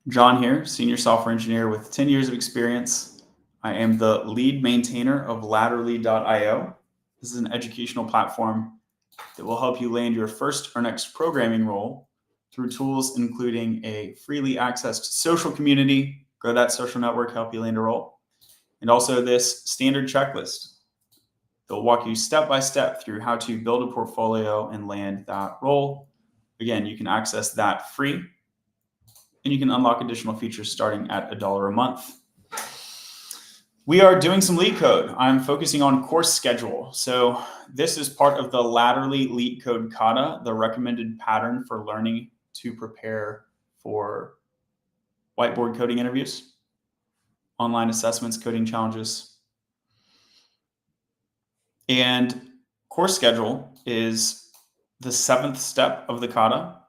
John here, senior software engineer with 10 years of experience. I am the lead maintainer of latterly.io. This is an educational platform that will help you land your first or next programming role through tools including a freely accessed social community, grow that social network, help you land a role, and also this standard checklist that will walk you step by step through how to build a portfolio and land that role. Again, you can access that free, and you can unlock additional features starting at $1 a month. We are doing some Leetcode. I'm focusing on course schedule. So this is part of the Latterly Leetcode kata, the recommended pattern for learning to prepare for whiteboard coding interviews, online assessments, coding challenges. And course schedule is the 7th step of the kata.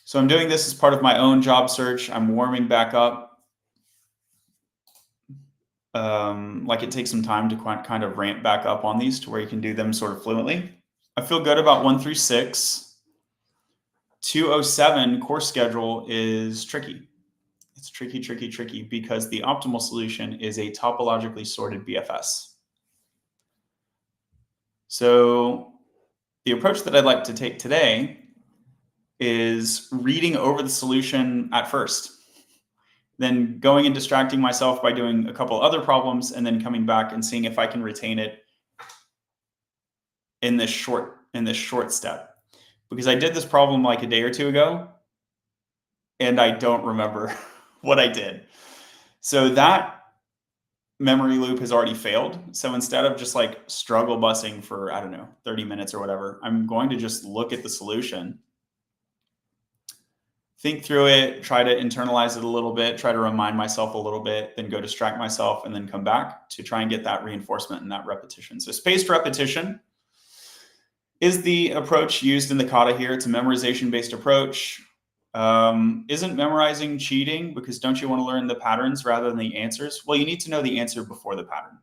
So I'm doing this as part of my own job search. I'm warming back up. Like it takes some time to kind of ramp back up on these to where you can do them sort of fluently. I feel good about 1 through 6. 207 course schedule is tricky. It's tricky because the optimal solution is a topologically sorted BFS. So the approach that I'd like to take today is reading over the solution at first, then going and distracting myself by doing a couple other problems, and then coming back and seeing if I can retain it in this short step. Because I did this problem like a day or two ago, and I don't remember what I did. So that memory loop has already failed. So instead of just like struggle busing for, I don't know, 30 minutes or whatever, I'm going to just look at the solution, think through it, try to internalize it a little bit, try to remind myself a little bit, then go distract myself, and then come back to try and get that reinforcement and that repetition. So spaced repetition is the approach used in the kata here. It's a memorization-based approach. Isn't memorizing cheating? Because don't you want to learn the patterns rather than the answers? Well, you need to know the answer before the pattern.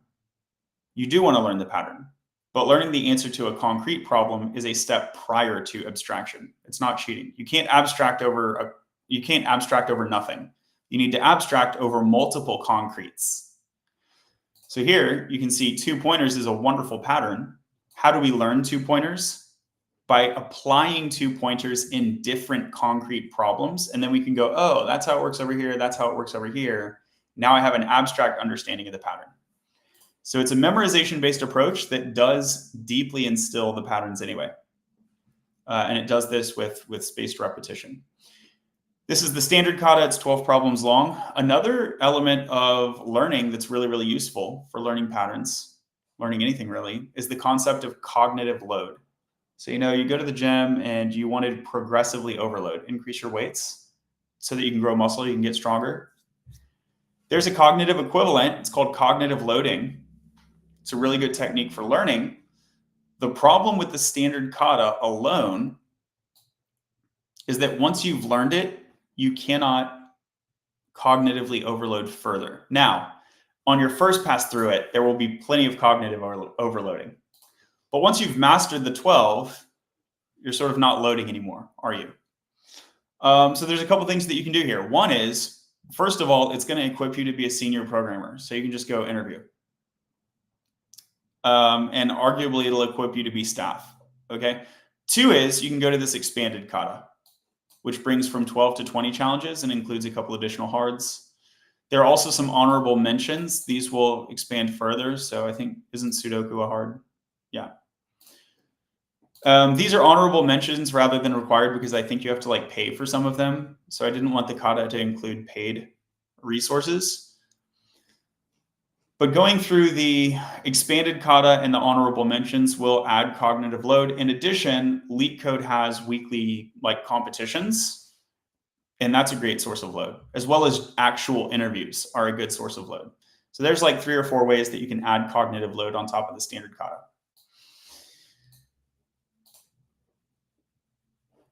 You do want to learn the pattern, but learning the answer to a concrete problem is a step prior to abstraction. It's not cheating. You can't abstract over nothing. You need to abstract over multiple concretes. So here you can see 2 pointers is a wonderful pattern. How do we learn 2 pointers? By applying 2 pointers in different concrete problems. And then we can go, oh, that's how it works over here. That's how it works over here. Now I have an abstract understanding of the pattern. So it's a memorization-based approach that does deeply instill the patterns anyway. And it does this with spaced repetition. This is the standard kata. It's 12 problems long. Another element of learning that's really, really useful for learning patterns, learning anything really, is the concept of cognitive load. So, you go to the gym and you want to progressively overload, increase your weights so that you can grow muscle, you can get stronger. There's a cognitive equivalent. It's called cognitive loading. It's a really good technique for learning. The problem with the standard kata alone is that once you've learned it, you cannot cognitively overload further. Now, on your first pass through it, there will be plenty of cognitive overloading. But once you've mastered the 12, you're sort of not loading anymore, are you? So there's a couple things that you can do here. One is, first of all, it's going to equip you to be a senior programmer. So you can just go interview. And arguably it'll equip you to be staff, okay? 2 is you can go to this expanded kata, which brings from 12 to 20 challenges and includes a couple additional hards. There are also some honorable mentions. These will expand further. So I think, isn't Sudoku a hard? Yeah. These are honorable mentions rather than required because I think you have to like pay for some of them. So I didn't want the kata to include paid resources. But going through the expanded kata and the honorable mentions will add cognitive load. In addition, Leetcode has weekly like competitions, and that's a great source of load, as well as actual interviews are a good source of load. So there's like 3 or 4 ways that you can add cognitive load on top of the standard kata.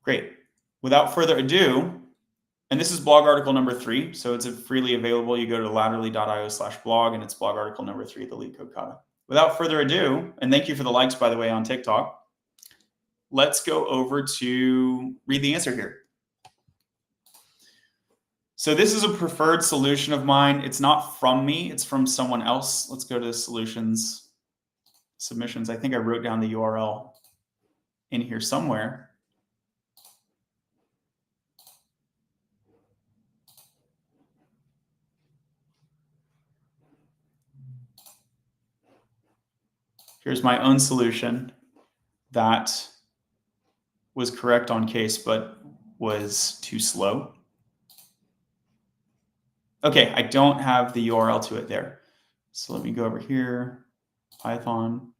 Great. Without further ado, and this is blog article number 3, so it's freely available. You go to latterly.io/blog, and it's blog article number 3, the Leetcode kata. Without further ado, and thank you for the likes, by the way, on TikTok, let's go over to read the answer here. So this is a preferred solution of mine. It's not from me, it's from someone else. Let's go to solutions, submissions. I think I wrote down the URL in here somewhere. Here's my own solution that was correct on case, but was too slow. Okay, I don't have the URL to it there. So let me go over here, Python.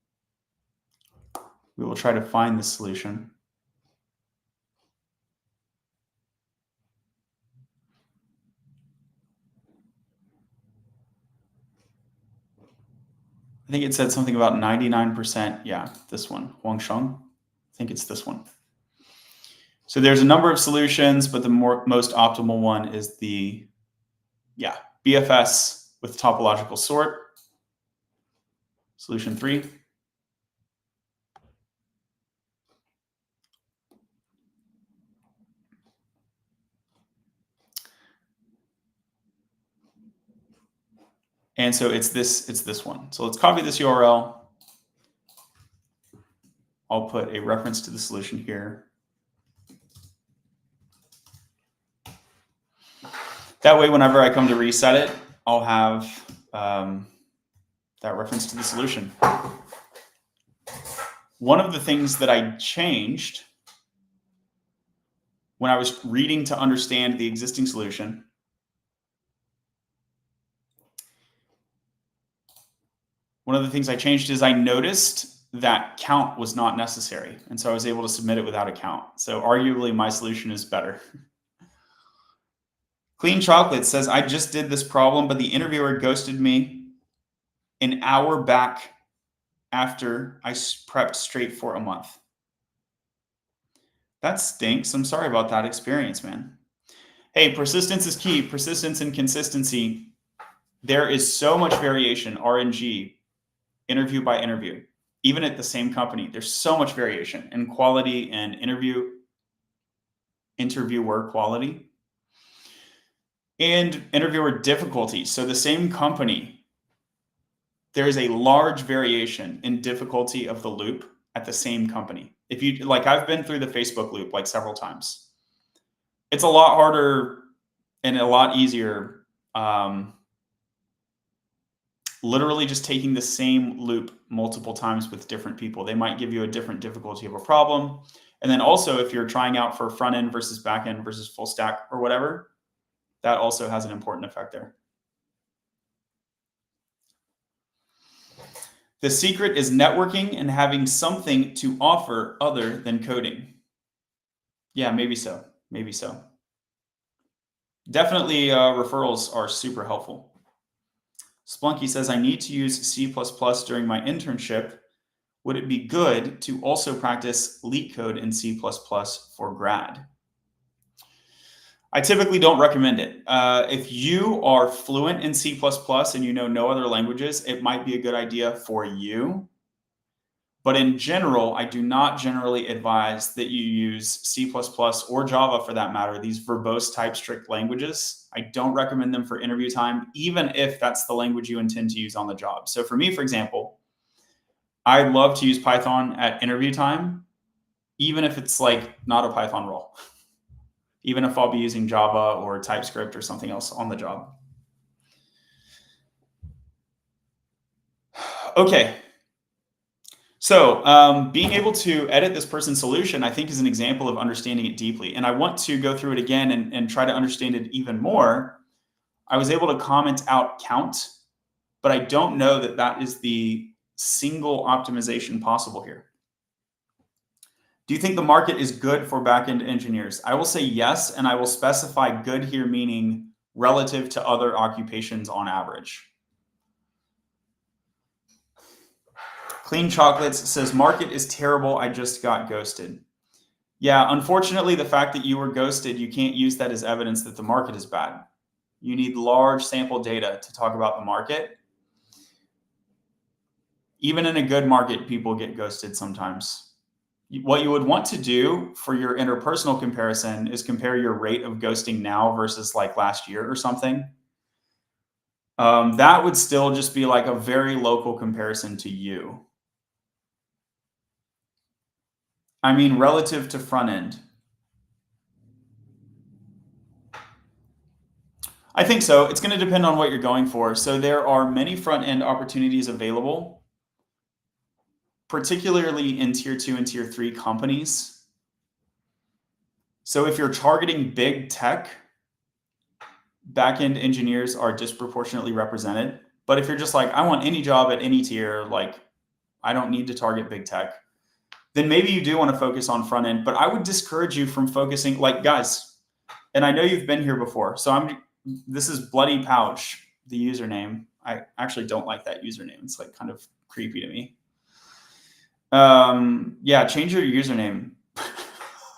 We will try to find the solution. I think it said something about 99%. Yeah, this one, Huangsheng. I think it's this one. So there's a number of solutions, but the most optimal one is the, BFS with topological sort, solution 3. And so it's this one. So let's copy this URL. I'll put a reference to the solution here. That way, whenever I come to reset it, I'll have that reference to the solution. One of the things that I changed when I was reading to understand the existing solution, one of the things I changed is I noticed that count was not necessary. And so I was able to submit it without a count. So arguably my solution is better. Clean Chocolate says, I just did this problem, but the interviewer ghosted me an hour back after I prepped straight for a month. That stinks. I'm sorry about that experience, man. Hey, persistence is key. Persistence and consistency. There is so much variation, RNG, interview by interview. Even at the same company, there's so much variation in quality and interviewer quality. And interviewer difficulty. So the same company, there is a large variation in difficulty of the loop at the same company. If you like, I've been through the Facebook loop like several times. It's a lot harder and a lot easier. Literally just taking the same loop multiple times with different people. They might give you a different difficulty of a problem. And then also if you're trying out for front end versus back end versus full stack or whatever, that also has an important effect there. The secret is networking and having something to offer other than coding. Yeah, maybe so. Maybe so. Definitely referrals are super helpful. Splunky says, I need to use C++ during my internship. Would it be good to also practice Leetcode in C++ for grad? I typically don't recommend it. If you are fluent in C++ and you know no other languages, it might be a good idea for you. But in general, I do not generally advise that you use C++ or Java for that matter, these verbose TypeScript languages. I don't recommend them for interview time, even if that's the language you intend to use on the job. So for me, for example, I love to use Python at interview time, even if it's like not a Python role. Even if I'll be using Java or TypeScript or something else on the job. Okay. So being able to edit this person's solution, I think, is an example of understanding it deeply. And I want to go through it again and try to understand it even more. I was able to comment out count, but I don't know that that is the single optimization possible here. Do you think the market is good for backend engineers? I will say yes, and I will specify good here meaning relative to other occupations on average. Clean Chocolates says, market is terrible, I just got ghosted. Yeah, unfortunately, the fact that you were ghosted, you can't use that as evidence that the market is bad. You need large sample data to talk about the market. Even in a good market, people get ghosted sometimes. What you would want to do for your interpersonal comparison is compare your rate of ghosting now versus like last year or something. That would still just be like a very local comparison to you. I mean, relative to front end. I think so. It's going to depend on what you're going for. So there are many front end opportunities available, particularly in tier 2 and tier 3 companies. So if you're targeting big tech, backend engineers are disproportionately represented. But if you're just like, I want any job at any tier, like I don't need to target big tech, then maybe you do want to focus on front end. But I would discourage you from focusing, like guys, and I know you've been here before. So this is Bloody Pouch, the username. I actually don't like that username. It's like kind of creepy to me. Yeah, change your username.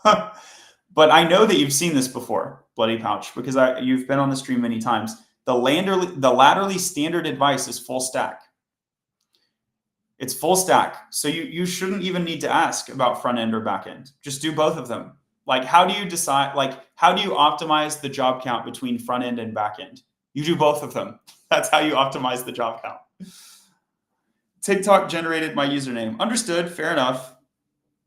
But I know that you've seen this before, Bloody Pouch, because you've been on the stream many times. The latterly standard advice is full stack. It's full stack. So you shouldn't even need to ask about front end or back end. Just do both of them. Like, how do you decide, like, how do you optimize the job count between front end and back end? You do both of them. That's how you optimize the job count. TikTok generated my username. Understood. Fair enough.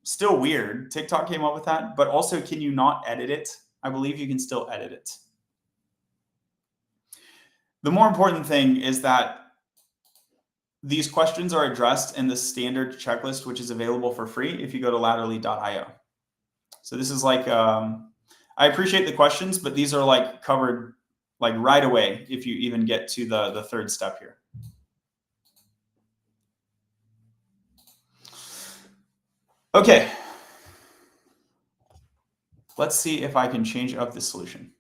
Still weird. TikTok came up with that, but also, can you not edit it? I believe you can still edit it. The more important thing is that these questions are addressed in the standard checklist, which is available for free if you go to latterly.io. So this is like, I appreciate the questions, but these are like covered like right away if you even get to the third step here. Okay. Let's see if I can change up this solution.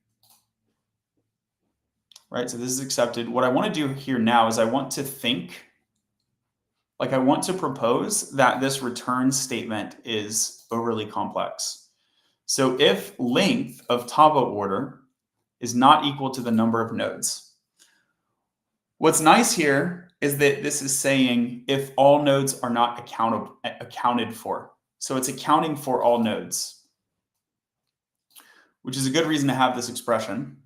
Right, so this is accepted. What I want to do here now is I want to propose that this return statement is overly complex. So if length of Tabo order is not equal to the number of nodes. What's nice here is that this is saying if all nodes are not accounted for. So it's accounting for all nodes, which is a good reason to have this expression.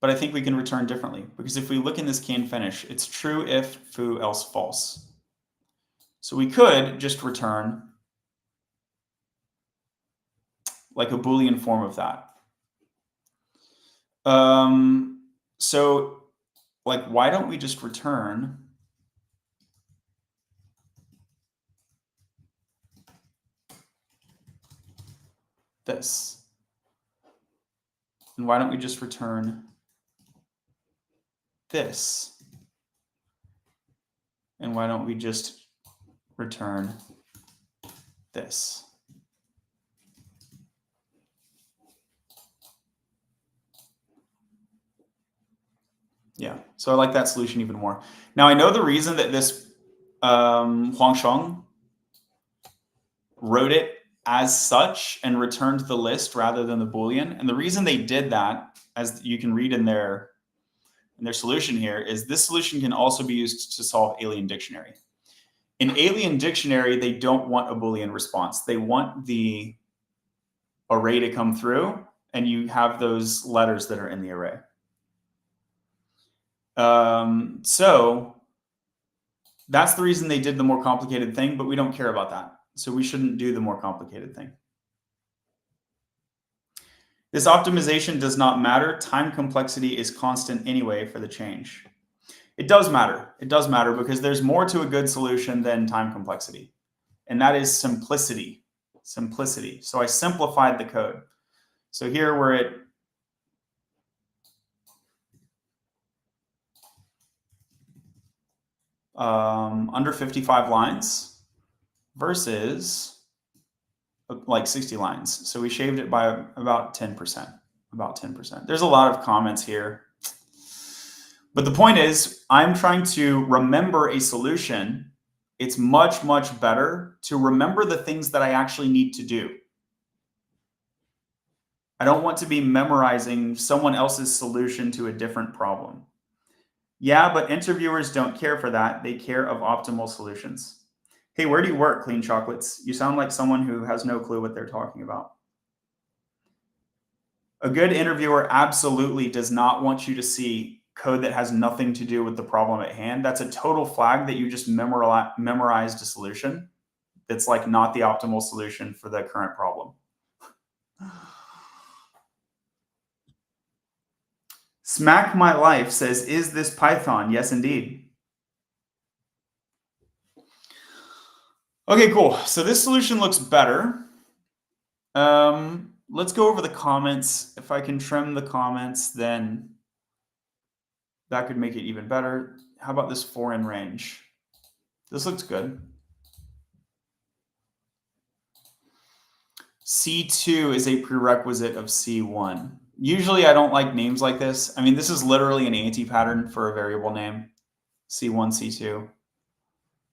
But I think we can return differently, because if we look in this can finish, it's true if foo, else false. So we could just return like a Boolean form of that. So like, why don't we just return this? And why don't we just return this? And why don't we just return this? Yeah, so I like that solution even more. Now I know the reason that this Huangsheng wrote it as such and returned the list rather than the Boolean. And the reason they did that, as you can read in their solution here, is this solution can also be used to solve alien dictionary. In alien dictionary, they don't want a Boolean response. They want the array to come through, and you have those letters that are in the array. So that's the reason they did the more complicated thing, but we don't care about that. So we shouldn't do the more complicated thing. This optimization does not matter. Time complexity is constant anyway for the change. It does matter. It does matter because there's more to a good solution than time complexity. And that is simplicity. Simplicity. So I simplified the code. So here we're at under 55 lines versus like 60 lines. So we shaved it by about 10%, about 10%. There's a lot of comments here. But the point is, I'm trying to remember a solution. It's much, much better to remember the things that I actually need to do. I don't want to be memorizing someone else's solution to a different problem. Yeah, but interviewers don't care for that. They care of optimal solutions. Hey, where do you work, Clean Chocolates? You sound like someone who has no clue what they're talking about. A good interviewer absolutely does not want you to see code that has nothing to do with the problem at hand. That's a total flag that you just memorized a solution that's like not the optimal solution for the current problem. Smack My Life says, is this Python? Yes, indeed. Okay, cool. So this solution looks better. Let's go over the comments. If I can trim the comments, then that could make it even better. How about this foreign range? This looks good. C2 is a prerequisite of C1. Usually I don't like names like this. I mean, this is literally an anti-pattern for a variable name, C1, C2.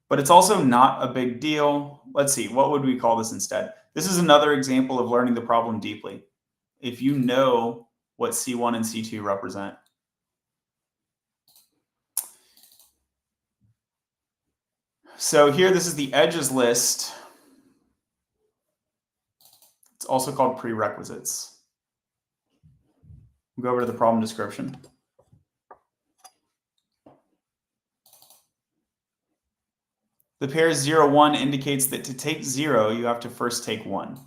But it's also not a big deal. Let's see, what would we call this instead? This is another example of learning the problem deeply. If you know what C1 and C2 represent. So here, this is the edges list. It's also called prerequisites. We'll go over to the problem description. The pair 0, 1 indicates that to take 0, you have to first take 1.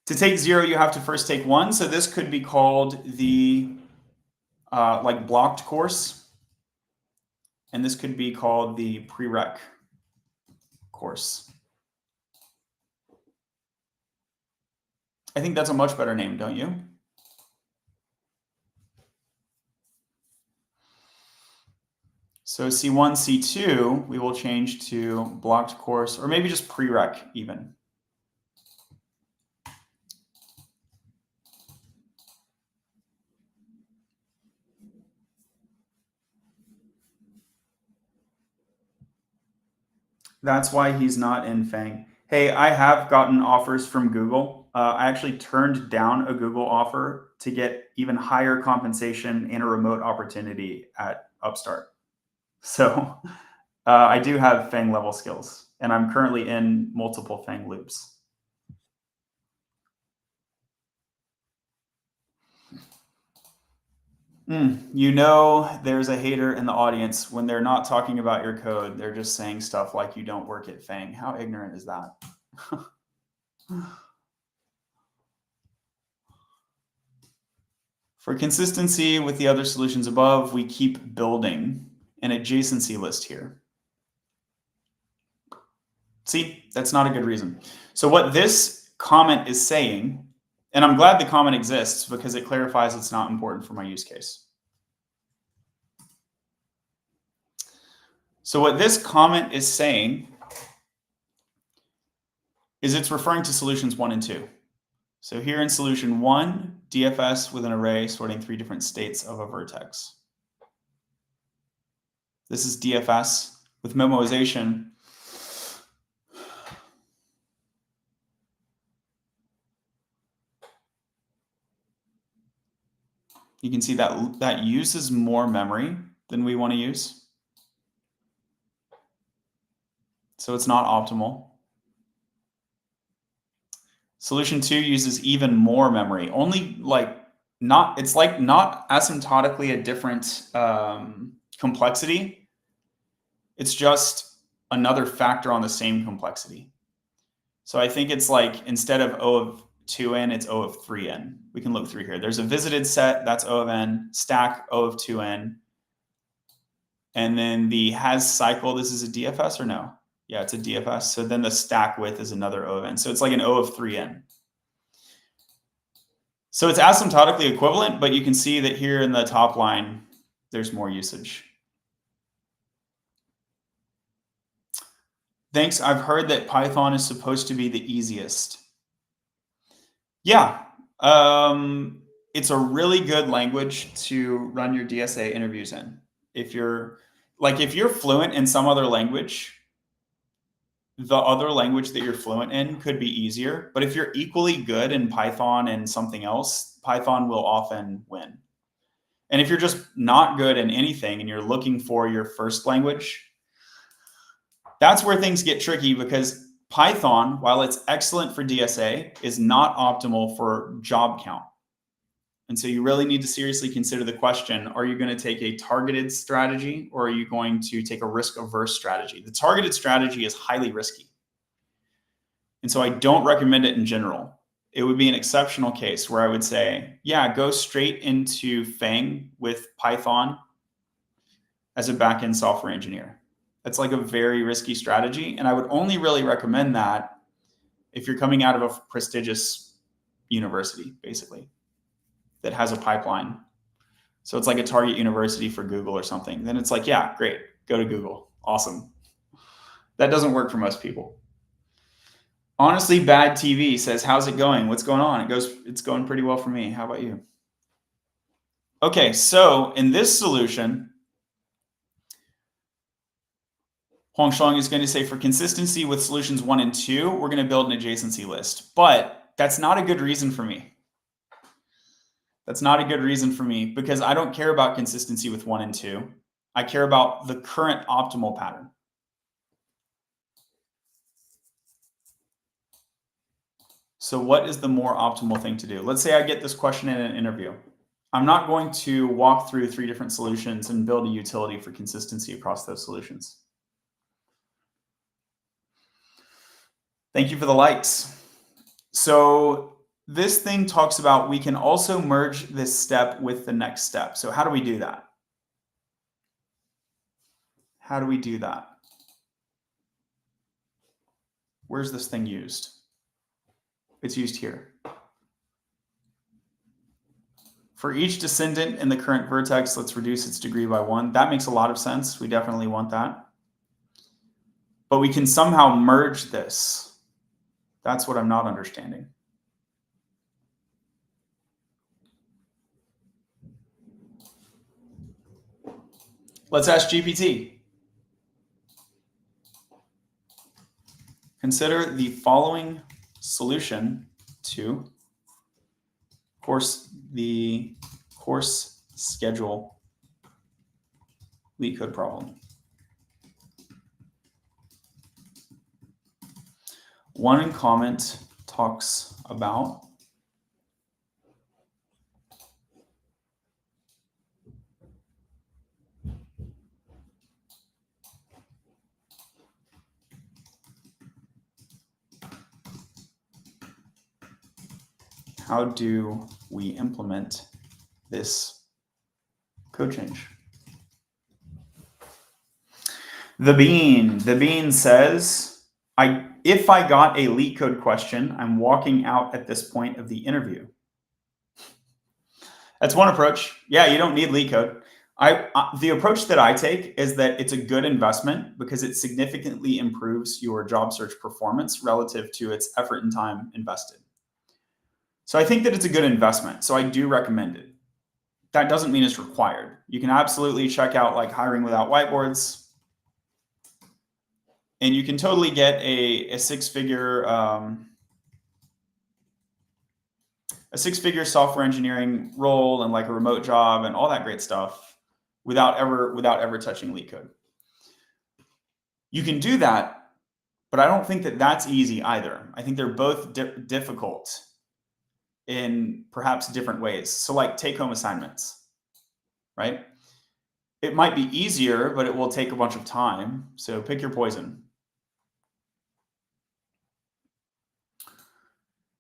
To take 0, you have to first take 1. So this could be called the like blocked course. And this could be called the prereq course. I think that's a much better name, don't you? So C1, C2, we will change to blocked course, or maybe just prereq even. That's why he's not in Fang. Hey, I have gotten offers from Google. I actually turned down a Google offer to get even higher compensation and a remote opportunity at Upstart. So I do have Fang level skills, and I'm currently in multiple Fang loops. You know, there's a hater in the audience when they're not talking about your code. They're just saying stuff like you don't work at Fang. How ignorant is that? For consistency with the other solutions above, we keep building an adjacency list here. See, that's not a good reason. So what this comment is saying, and I'm glad the comment exists because it clarifies it's not important for my use case. So what this comment is saying is it's referring to solutions 1 and 2. So here in solution 1, DFS with an array sorting 3 different states of a vertex. This is DFS with memoization. You can see that uses more memory than we want to use. So it's not optimal. Solution 2 uses even more memory, only it's like not asymptotically a different complexity. It's just another factor on the same complexity. So I think it's like instead of O of 2n, it's O of 3n. We can look through here. There's a visited set, that's O of n, stack O of 2n. And then the has cycle, this is a DFS or no? Yeah, it's a DFS. So then the stack width is another O of n. So it's like an O of 3n. So it's asymptotically equivalent, but you can see that here in the top line, there's more usage. Thanks. I've heard that Python is supposed to be the easiest. Yeah. It's a really good language to run your DSA interviews in. If you're fluent in some other language, the other language that you're fluent in could be easier. But if you're equally good in Python and something else, Python will often win. And if you're just not good in anything and you're looking for your first language, that's where things get tricky, because Python, while it's excellent for DSA, is not optimal for job count. And so you really need to seriously consider the question, are you going to take a targeted strategy or are you going to take a risk-averse strategy? The targeted strategy is highly risky. And so I don't recommend it in general. It would be an exceptional case where I would say, yeah, go straight into FANG with Python as a backend software engineer. That's like a very risky strategy. And I would only really recommend that if you're coming out of a prestigious university, basically, that has a pipeline. So it's like a target university for Google or something. Then it's like, yeah, great, go to Google. Awesome. That doesn't work for most people. Honestly, Bad TV says, how's it going? What's going on? It's going pretty well for me. How about you? Okay, so in this solution, Huang Shuang is going to say, for consistency with solutions 1 and 2, we're going to build an adjacency list. But that's not a good reason for me. That's not a good reason for me, because I don't care about consistency with 1 and 2. I care about the current optimal pattern. So what is the more optimal thing to do? Let's say I get this question in an interview. I'm not going to walk through 3 different solutions and build a utility for consistency across those solutions. Thank you for the likes. So this thing talks about we can also merge this step with the next step. So how do we do that? How do we do that? Where's this thing used? It's used here. For each descendant in the current vertex, let's reduce its degree by 1. That makes a lot of sense. We definitely want that. But we can somehow merge this. That's what I'm not understanding. Let's ask GPT. Consider the following solution to the course schedule Leetcode problem. One in comment talks about how do we implement this code change? The Bean says, if I got a Leetcode question, I'm walking out at this point of the interview. That's one approach. Yeah, you don't need Leetcode. The approach that I take is that it's a good investment because it significantly improves your job search performance relative to its effort and time invested. So I think that it's a good investment. So I do recommend it. That doesn't mean it's required. You can absolutely check out like Hiring Without Whiteboards. And you can totally get a six-figure software engineering role and like a remote job and all that great stuff without ever touching Leetcode. You can do that, but I don't think that that's easy either. I think they're both difficult in perhaps different ways. So like take-home assignments, right? It might be easier, but it will take a bunch of time. So pick your poison.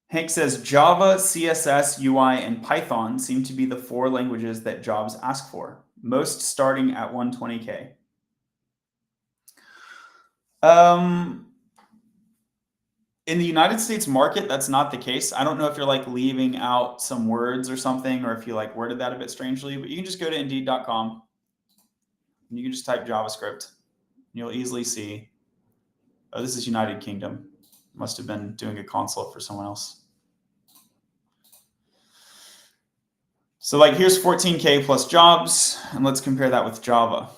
Hank says Java, CSS, UI, and Python seem to be the 4 languages that jobs ask for, most starting at 120K. In the United States market, that's not the case. I don't know if you're like leaving out some words or something, or if you like worded that a bit strangely, but you can just go to Indeed.com and you can just type JavaScript. And you'll easily see, oh, this is United Kingdom. Must have been doing a consult for someone else. So like here's 14K plus jobs, and let's compare that with Java.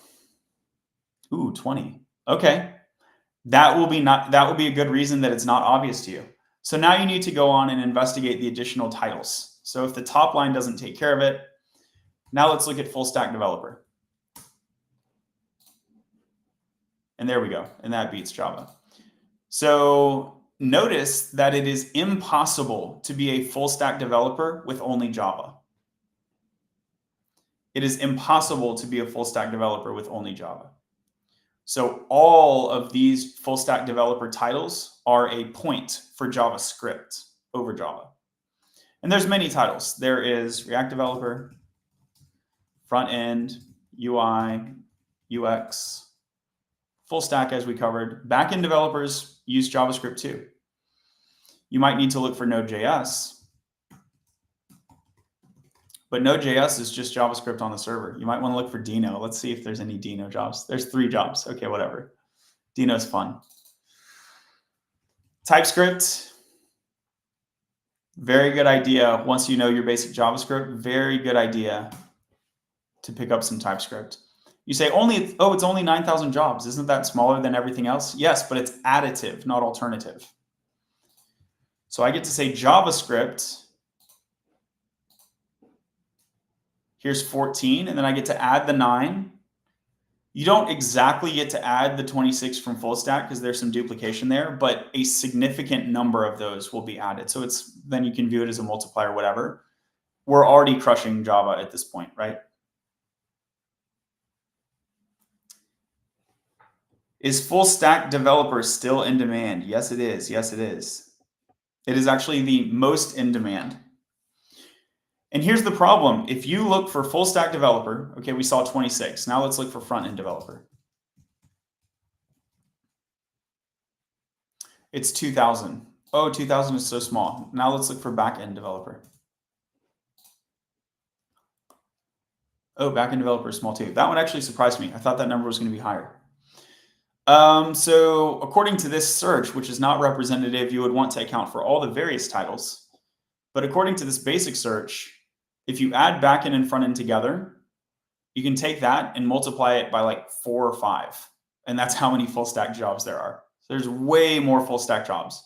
Ooh, 20. Okay. that will be a good reason that it's not obvious to you. So now you need to go on and investigate the additional titles. So if the top line doesn't take care of it, now let's look at full stack developer. And there we go. And that beats Java. So notice that it is impossible to be a full stack developer with only Java. It is impossible to be a full stack developer with only Java. So all of these full stack developer titles are a point for JavaScript over Java. And there's many titles. There is React developer, front end, UI, UX, full stack as we covered. Backend developers use JavaScript too. You might need to look for Node.js, but Node.js is just JavaScript on the server. You might want to look for Dino. Let's see if there's any Dino jobs. There's 3 jobs. Okay, whatever. Dino's fun. TypeScript, very good idea. Once you know your basic JavaScript, very good idea to pick up some TypeScript. You say it's only 9,000 jobs. Isn't that smaller than everything else? Yes, but it's additive, not alternative. So I get to say JavaScript. Here's 14, and then I get to add the 9. You don't exactly get to add the 26 from full stack because there's some duplication there, but a significant number of those will be added. So then you can view it as a multiplier, whatever. We're already crushing Java at this point, right? Is full stack developer still in demand? Yes, it is. Yes, it is. It is actually the most in demand. And here's the problem. If you look for full stack developer, okay, we saw 26. Now let's look for front end developer. It's 2,000. Oh, 2,000 is so small. Now let's look for back end developer. Oh, back end developer is small too. That one actually surprised me. I thought that number was going to be higher. So according to this search, which is not representative, you would want to account for all the various titles. But according to this basic search, if you add backend and front end together, you can take that and multiply it by like 4 or 5. And that's how many full stack jobs there are. So there's way more full stack jobs.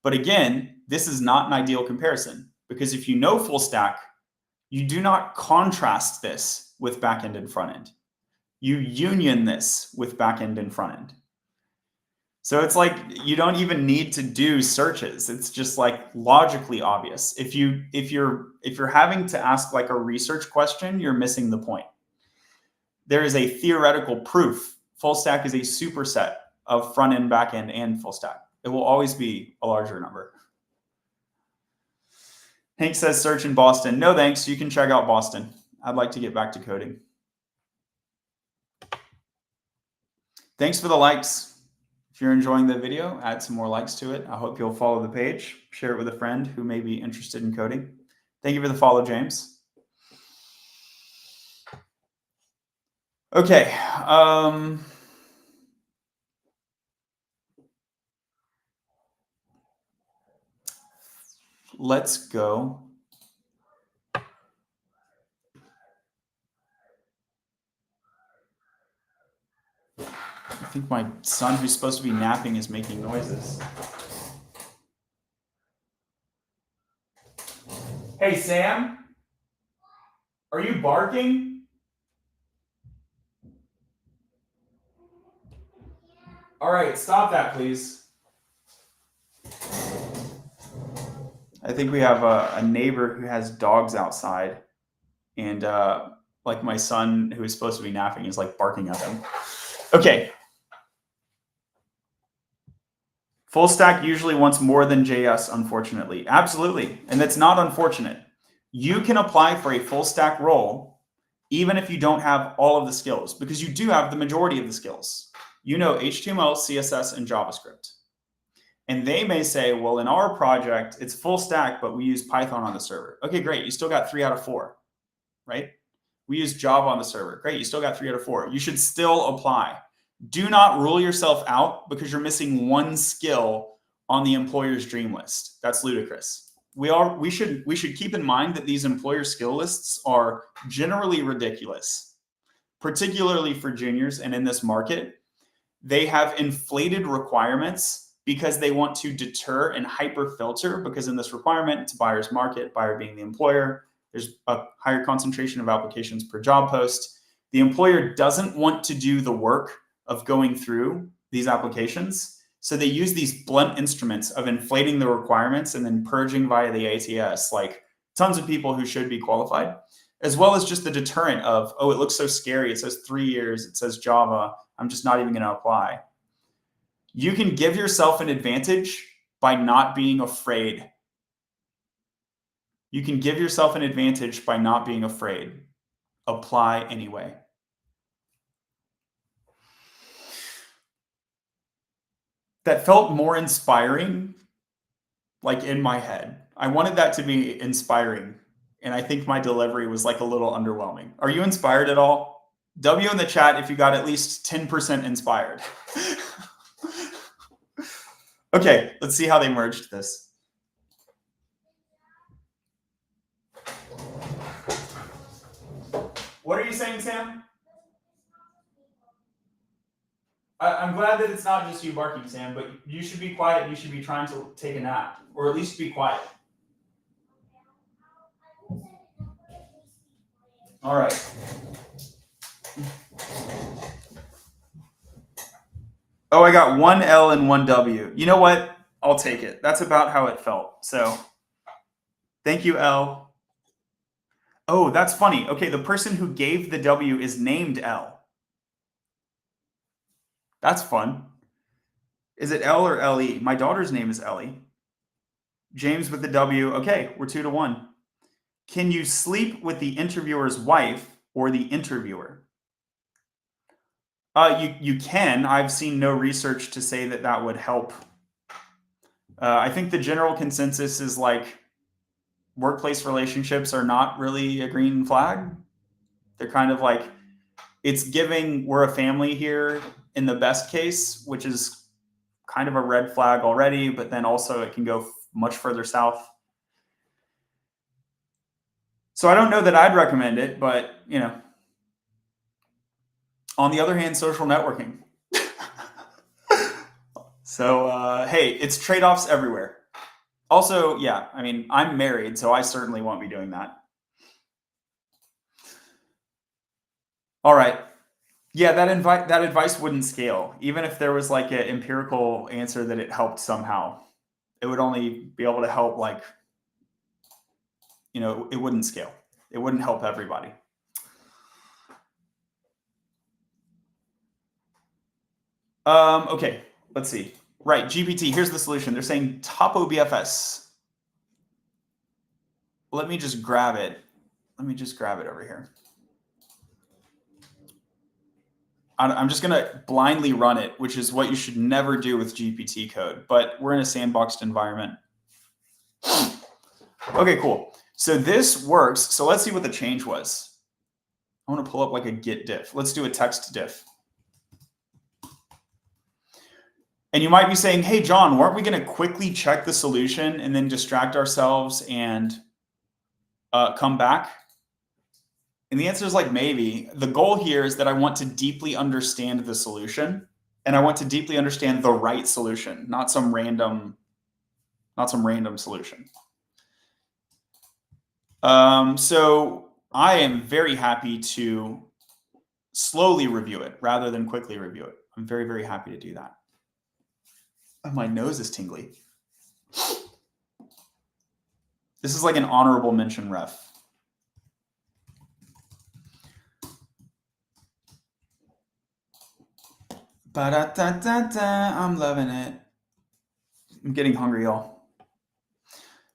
But again, this is not an ideal comparison because if you know full stack, you do not contrast this with backend and front end. You union this with backend and front end. So it's like you don't even need to do searches. It's just like logically obvious. If you're having to ask like a research question, you're missing the point. There is a theoretical proof. Full stack is a superset of front end, back end, and full stack. It will always be a larger number. Hank says search in Boston. No thanks. You can check out Boston. I'd like to get back to coding. Thanks for the likes. If you're enjoying the video, add some more likes to it. I hope you'll follow the page, share it with a friend who may be interested in coding. Thank you for the follow, James. Okay. Let's go. I think my son, who's supposed to be napping, is making noises. Hey, Sam, are you barking? All right, stop that, please. I think we have a neighbor who has dogs outside, and like my son, who is supposed to be napping, is like barking at them. Okay. Full stack usually wants more than JS, unfortunately. Absolutely. And that's not unfortunate. You can apply for a full stack role even if you don't have all of the skills, because you do have the majority of the skills. You know HTML, CSS, and JavaScript. And they may say, well, in our project, it's full stack, but we use Python on the server. Okay, great. You still got 3 out of 4, right? We use Java on the server. Great. You still got 3 out of 4. You should still apply. Do not rule yourself out because you're missing one skill on the employer's dream list. That's ludicrous. We should keep in mind that these employer skill lists are generally ridiculous, particularly for juniors and in this market. They have inflated requirements because they want to deter and hyper filter, because in this requirement, it's a buyer's market, buyer being the employer. There's a higher concentration of applications per job post. The employer doesn't want to do the work of going through these applications. So they use these blunt instruments of inflating the requirements and then purging via the ATS, like tons of people who should be qualified, as well as just the deterrent of, oh, it looks so scary. It says 3 years. It says Java. I'm just not even going to apply. You can give yourself an advantage by not being afraid. You can give yourself an advantage by not being afraid. Apply anyway. That felt more inspiring, like in my head. I wanted that to be inspiring, and I think my delivery was like a little underwhelming. Are you inspired at all? W in the chat if you got at least 10% inspired. Okay, let's see how they merged this. What are you saying, Sam? I'm glad that it's not just you barking, Sam, but you should be quiet. You should be trying to take a nap, or at least be quiet. All right. Oh, I got one L and one W. You know what? I'll take it. That's about how it felt. So thank you, L. Oh, that's funny. Okay, the person who gave the W is named L. That's fun. Is it L or LE? My daughter's name is Ellie. James with the W. Okay, we're 2-1. Can you sleep with the interviewer's wife or the interviewer? You can. I've seen no research to say that that would help. I think the general consensus is like workplace relationships are not really a green flag. They're kind of like, it's giving we're a family here in the best case, which is kind of a red flag already, but then also it can go much further south. So I don't know that I'd recommend it, but you know, on the other hand, social networking. So hey, it's trade-offs everywhere. Also, yeah, I mean, I'm married, so I certainly won't be doing that. All right. Yeah, that advice wouldn't scale. Even if there was like an empirical answer that it helped somehow, it would only be able to help like, you know, it wouldn't scale. It wouldn't help everybody. Okay, let's see. Right, GPT, here's the solution. They're saying Topo BFS. Let me just grab it. Let me just grab it over here. I'm just going to blindly run it, which is what you should never do with GPT code, but we're in a sandboxed environment. Okay, cool. So this works. So let's see what the change was. I want to pull up like a git diff. Let's do a text diff. And you might be saying, hey, John, weren't we going to quickly check the solution and then distract ourselves and come back? And the answer is like, maybe. The goal here is that I want to deeply understand the solution, and I want to deeply understand the right solution, not some random solution. So I am very happy to slowly review it rather than quickly review it. I'm very, very happy to do that. Oh, my nose is tingly. This is like an honorable mention ref. Ba-da-da-da-da, I'm loving it. I'm getting hungry, y'all.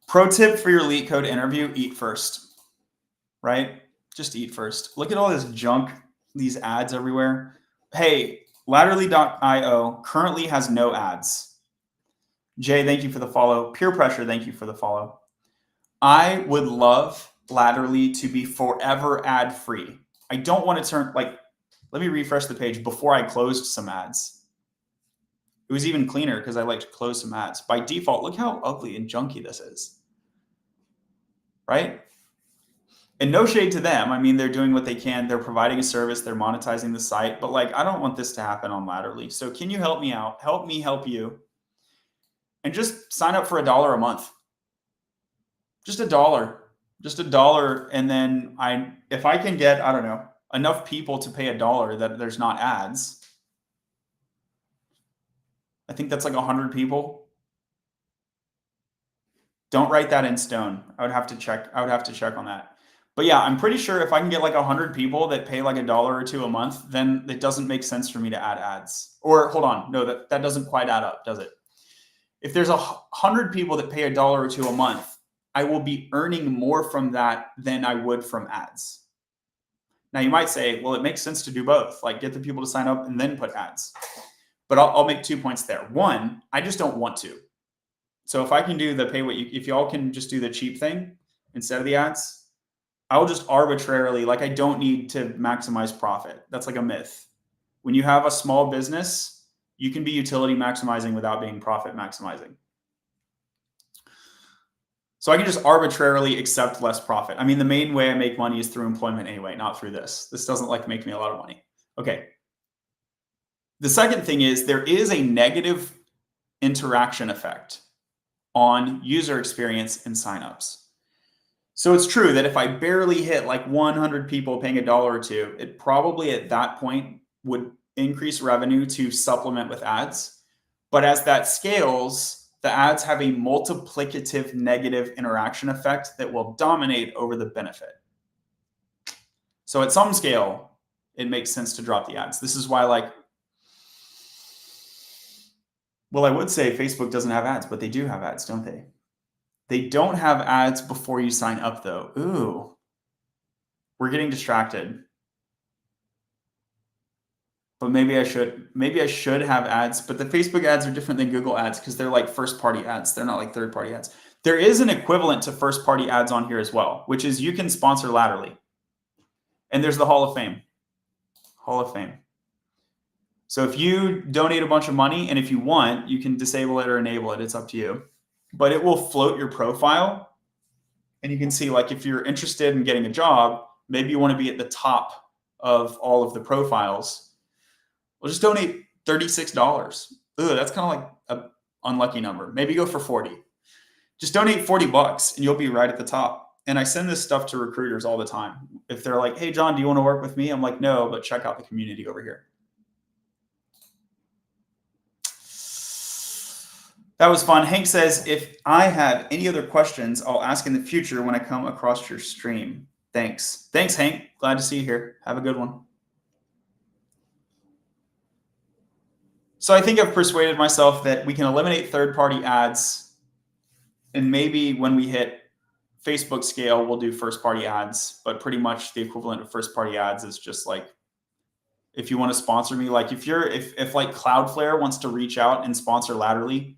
Pro tip for your Leetcode interview, eat first, right? Just eat first. Look at all this junk, these ads everywhere. Hey, Latterly.io currently has no ads. Jay, thank you for the follow. Peer Pressure, thank you for the follow. I would love Latterly to be forever ad-free. I don't want to turn, like, let me refresh the page before I closed some ads. It was even cleaner because I like to close some ads. By default, look how ugly and junky this is, right? And no shade to them. I mean, they're doing what they can. They're providing a service. They're monetizing the site. But like, I don't want this to happen on Latterly. So can you help me out? Help me help you. And just sign up for $1 a month. Just $1. Just $1. And then if I can get, I don't know, enough people to pay $1 that there's not ads. I think that's like 100 people. Don't write that in stone. I would have to check on that. But yeah, I'm pretty sure if I can get like 100 people that pay like $1 or $2 a month, then it doesn't make sense for me to add ads. Or hold on, no, that doesn't quite add up, does it? If there's 100 people that pay $1 or $2 a month, I will be earning more from that than I would from ads. Now you might say, well, it makes sense to do both, like get the people to sign up and then put ads. But I'll make 2 points there. One, I just don't want to. So if I can do the if y'all can just do the cheap thing instead of the ads, I will just arbitrarily, like I don't need to maximize profit. That's like a myth. When you have a small business, you can be utility maximizing without being profit maximizing. So I can just arbitrarily accept less profit. I mean, the main way I make money is through employment anyway, not through this. This doesn't like make me a lot of money. Okay. The second thing is there is a negative interaction effect on user experience and signups. So it's true that if I barely hit like 100 people paying $1 or $2, it probably at that point would increase revenue to supplement with ads. But as that scales, the ads have a multiplicative negative interaction effect that will dominate over the benefit. So at some scale, it makes sense to drop the ads. This is why well, I would say Facebook doesn't have ads, but they do have ads, don't they? They don't have ads before you sign up though. Ooh, we're getting distracted. But maybe I should have ads, but the Facebook ads are different than Google ads because they're like first party ads. They're not like third party ads. There is an equivalent to first party ads on here as well, which is you can sponsor Latterly. And there's the Hall of Fame. Hall of Fame. So if you donate a bunch of money and if you want, you can disable it or enable it. It's up to you. But it will float your profile. And you can see like if you're interested in getting a job, maybe you want to be at the top of all of the profiles. Well, just donate $36. Ooh, that's kind of like an unlucky number. Maybe go for 40. Just donate $40 and you'll be right at the top. And I send this stuff to recruiters all the time. If they're like, hey, John, do you want to work with me? I'm like, no, but check out the community over here. That was fun. Hank says, if I have any other questions, I'll ask in the future when I come across your stream. Thanks. Thanks, Hank. Glad to see you here. Have a good one. So I think I've persuaded myself that we can eliminate third-party ads. And maybe when we hit Facebook scale, we'll do first-party ads. But pretty much the equivalent of first-party ads is just like, if you want to sponsor me, like if like Cloudflare wants to reach out and sponsor Latterly,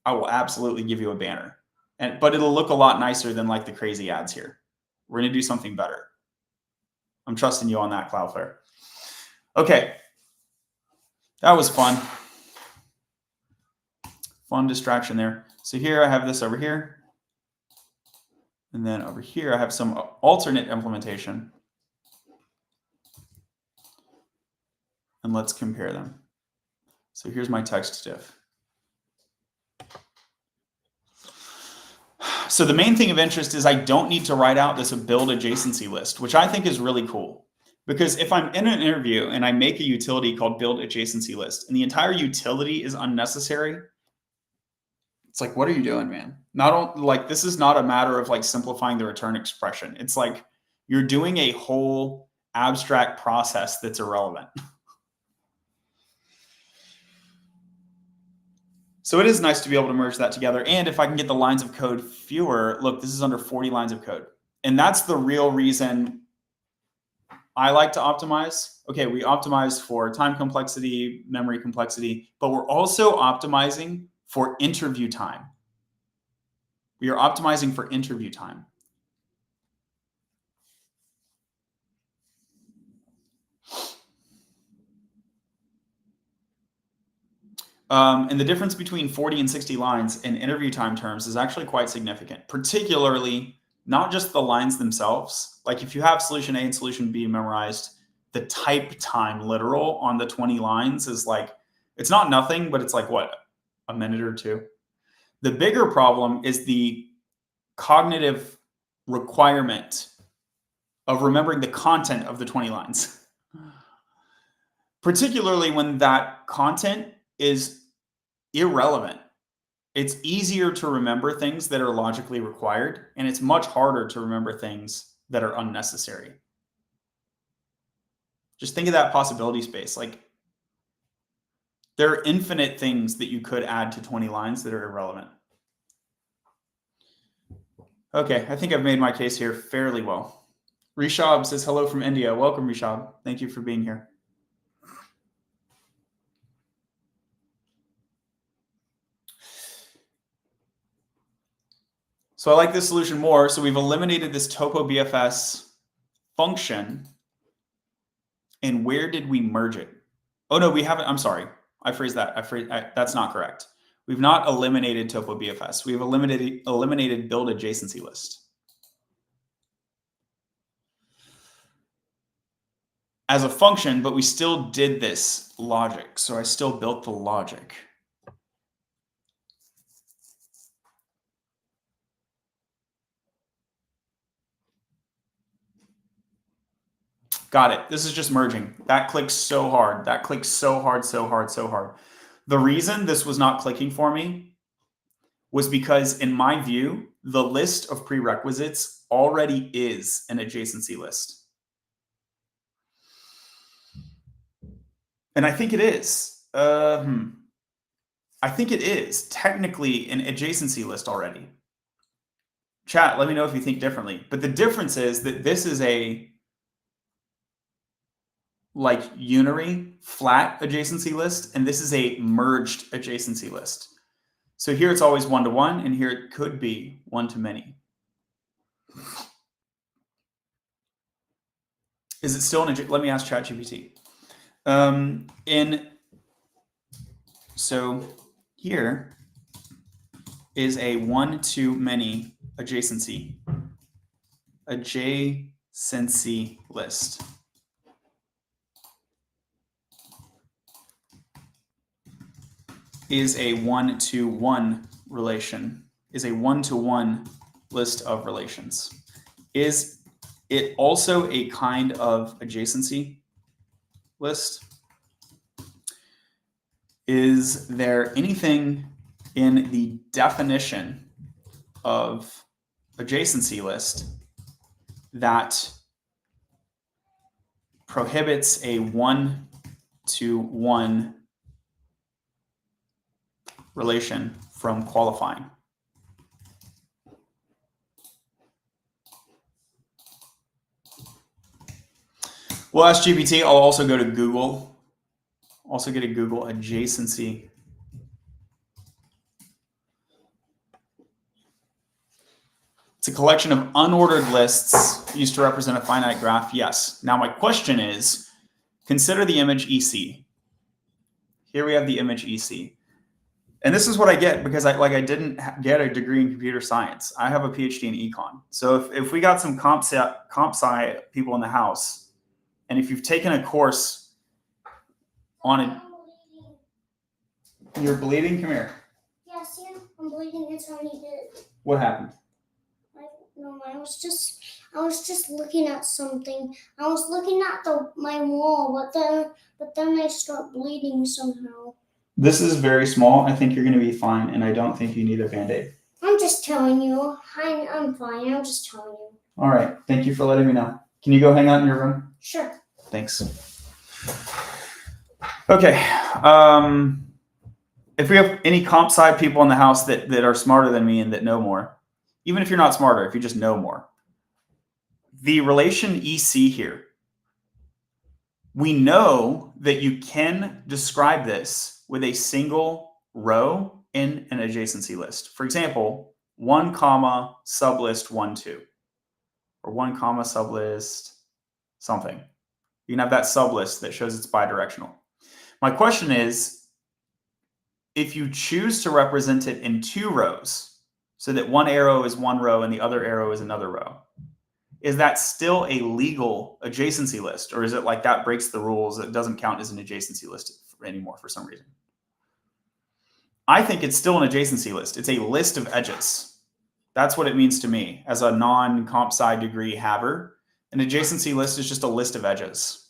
I will absolutely give you a banner. But it'll look a lot nicer than like the crazy ads here. We're going to do something better. I'm trusting you on that, Cloudflare. Okay. That was fun. Fun distraction there. So here I have this over here. And then over here I have some alternate implementation. And let's compare them. So here's my text diff. So the main thing of interest is I don't need to write out this build adjacency list, which I think is really cool. Because if I'm in an interview and I make a utility called build adjacency list and the entire utility is unnecessary, it's like, what are you doing, man? This is not a matter of like simplifying the return expression. It's like you're doing a whole abstract process that's irrelevant. So it is nice to be able to merge that together. And if I can get the lines of code fewer, look, this is under 40 lines of code. And that's the real reason I like to optimize. Okay, we optimize for time complexity, memory complexity, but we're also optimizing for interview time. We are optimizing for interview time. And the difference between 40 and 60 lines in interview time terms is actually quite significant, particularly not just the lines themselves. Like if you have solution A and solution B memorized, the type time literal on the 20 lines is like, it's not nothing, but it's like what, a minute or two? The bigger problem is the cognitive requirement of remembering the content of the 20 lines, particularly when that content is irrelevant. It's easier to remember things that are logically required, and it's much harder to remember things that are unnecessary. Just think of that possibility space. Like, there are infinite things that you could add to 20 lines that are irrelevant. Okay, I think I've made my case here fairly well. Rishab says hello from India. Welcome, Rishab. Thank you for being here. So I like this solution more. So we've eliminated this topo BFS function. And where did we merge it? Oh, no, we haven't. I'm sorry. I phrased that. That's not correct. We've not eliminated topo BFS. We've eliminated build adjacency list as a function, but we still did this logic. So I still built the logic. Got it. This is just merging. That clicks so hard. That clicks so hard, so hard, so hard. The reason this was not clicking for me was because, in my view, the list of prerequisites already is an adjacency list. And I think it is. I think it is technically an adjacency list already. Chat, let me know if you think differently. But the difference is that this is a like unary flat adjacency list, and this is a merged adjacency list. So here it's always one-to-one, and here it could be one-to-many. Is it still an? Let me ask ChatGPT. So here is a one-to-many adjacency list. Is a one-to-one relation, is a one-to-one list of relations. Is it also a kind of adjacency list? Is there anything in the definition of adjacency list that prohibits a one-to-one relation from qualifying? We'll ask GPT. I'll also go to Google. Also get a Google adjacency. It's a collection of unordered lists used to represent a finite graph. Yes. Now my question is, consider the image EC. Here we have the image EC. And this is what I get because I didn't get a degree in computer science. I have a PhD in econ. So if we got some comp sci people in the house, and if you've taken a course on it, you're bleeding. Come here. Yeah, see, I'm bleeding. It's already good. What happened? No, I was just looking at something. I was looking at my wall, but then I start bleeding somehow. This is very small. I think you're going to be fine, and I don't think you need a Band-Aid. I'm just telling you. I'm fine. I'm just telling you. All right. Thank you for letting me know. Can you go hang out in your room? Sure. Thanks. Okay. If we have any comp sci people in the house that are smarter than me and that know more, even if you're not smarter, if you just know more, the relation EC here, we know that you can describe this with a single row in an adjacency list. For example, 1 comma sublist 1 2, or 1 comma sublist something. You can have that sublist that shows it's bidirectional. My question is, if you choose to represent it in 2 rows, so that one arrow is one row and the other arrow is another row. Is that still a legal adjacency list, or is it like that breaks the rules? It doesn't count as an adjacency list anymore for some reason. I think it's still an adjacency list. It's a list of edges. That's what it means to me as a non-comp sci degree haver. An adjacency list is just a list of edges.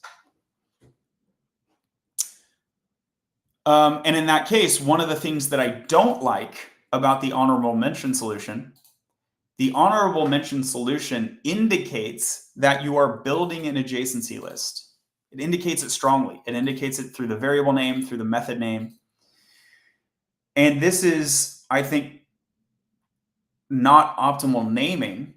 And in that case, one of the things that I don't like about the honorable mention solution, the honorable mention solution indicates that you are building an adjacency list. It indicates it strongly. It indicates it through the variable name, through the method name. And this is, I think, not optimal naming.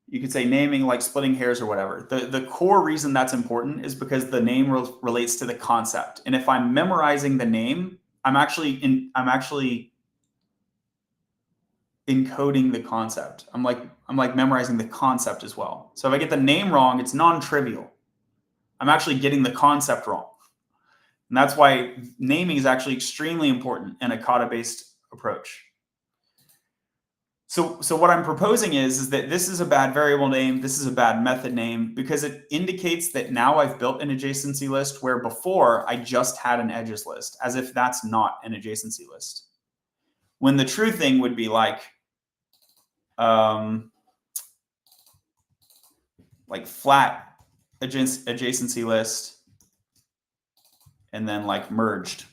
You could say naming like splitting hairs or whatever. The core reason that's important is because the name relates to the concept. And if I'm memorizing the name, I'm actually encoding the concept. I'm like memorizing the concept as well. So if I get the name wrong, it's non-trivial. I'm actually getting the concept wrong. And that's why naming is actually extremely important in a kata-based approach. So what I'm proposing is that this is a bad variable name, this is a bad method name, because it indicates that now I've built an adjacency list where before I just had an edges list, as if that's not an adjacency list. When the true thing would be like flat adjacency list and then like merged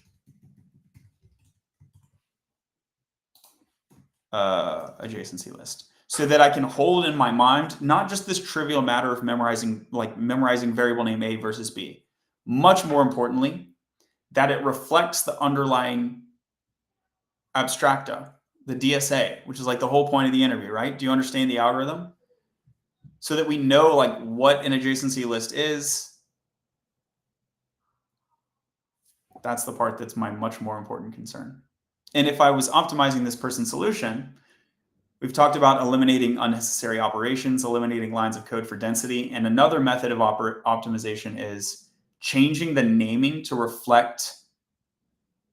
adjacency list, so that I can hold in my mind not just this trivial matter of memorizing variable name A versus B. Much more importantly, that it reflects the underlying abstracta, the DSA, which is like the whole point of the interview, right? Do you understand the algorithm? So that we know like what an adjacency list is. That's the part that's my much more important concern. And if I was optimizing this person's solution, we've talked about eliminating unnecessary operations, eliminating lines of code for density. And another method of optimization is changing the naming to reflect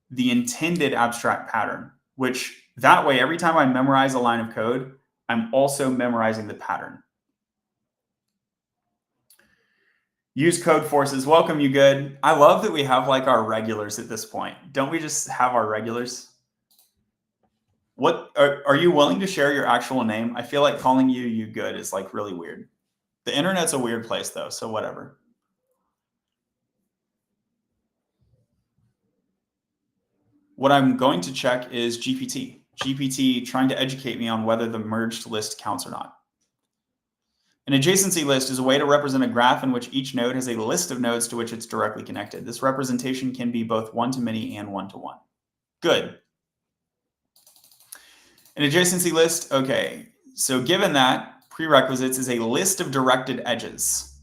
the intended abstract pattern, which that way, every time I memorize a line of code, I'm also memorizing the pattern. Use code forces. Welcome, you good. I love that we have like our regulars at this point. Don't we just have our regulars? What are you willing to share your actual name? I feel like calling you good is like really weird. The internet's a weird place though, so whatever. What I'm going to check is GPT. GPT trying to educate me on whether the merged list counts or not. An adjacency list is a way to represent a graph in which each node has a list of nodes to which it's directly connected. This representation can be both one-to-many and one-to-one. Good. An adjacency list, okay. So given that, prerequisites is a list of directed edges.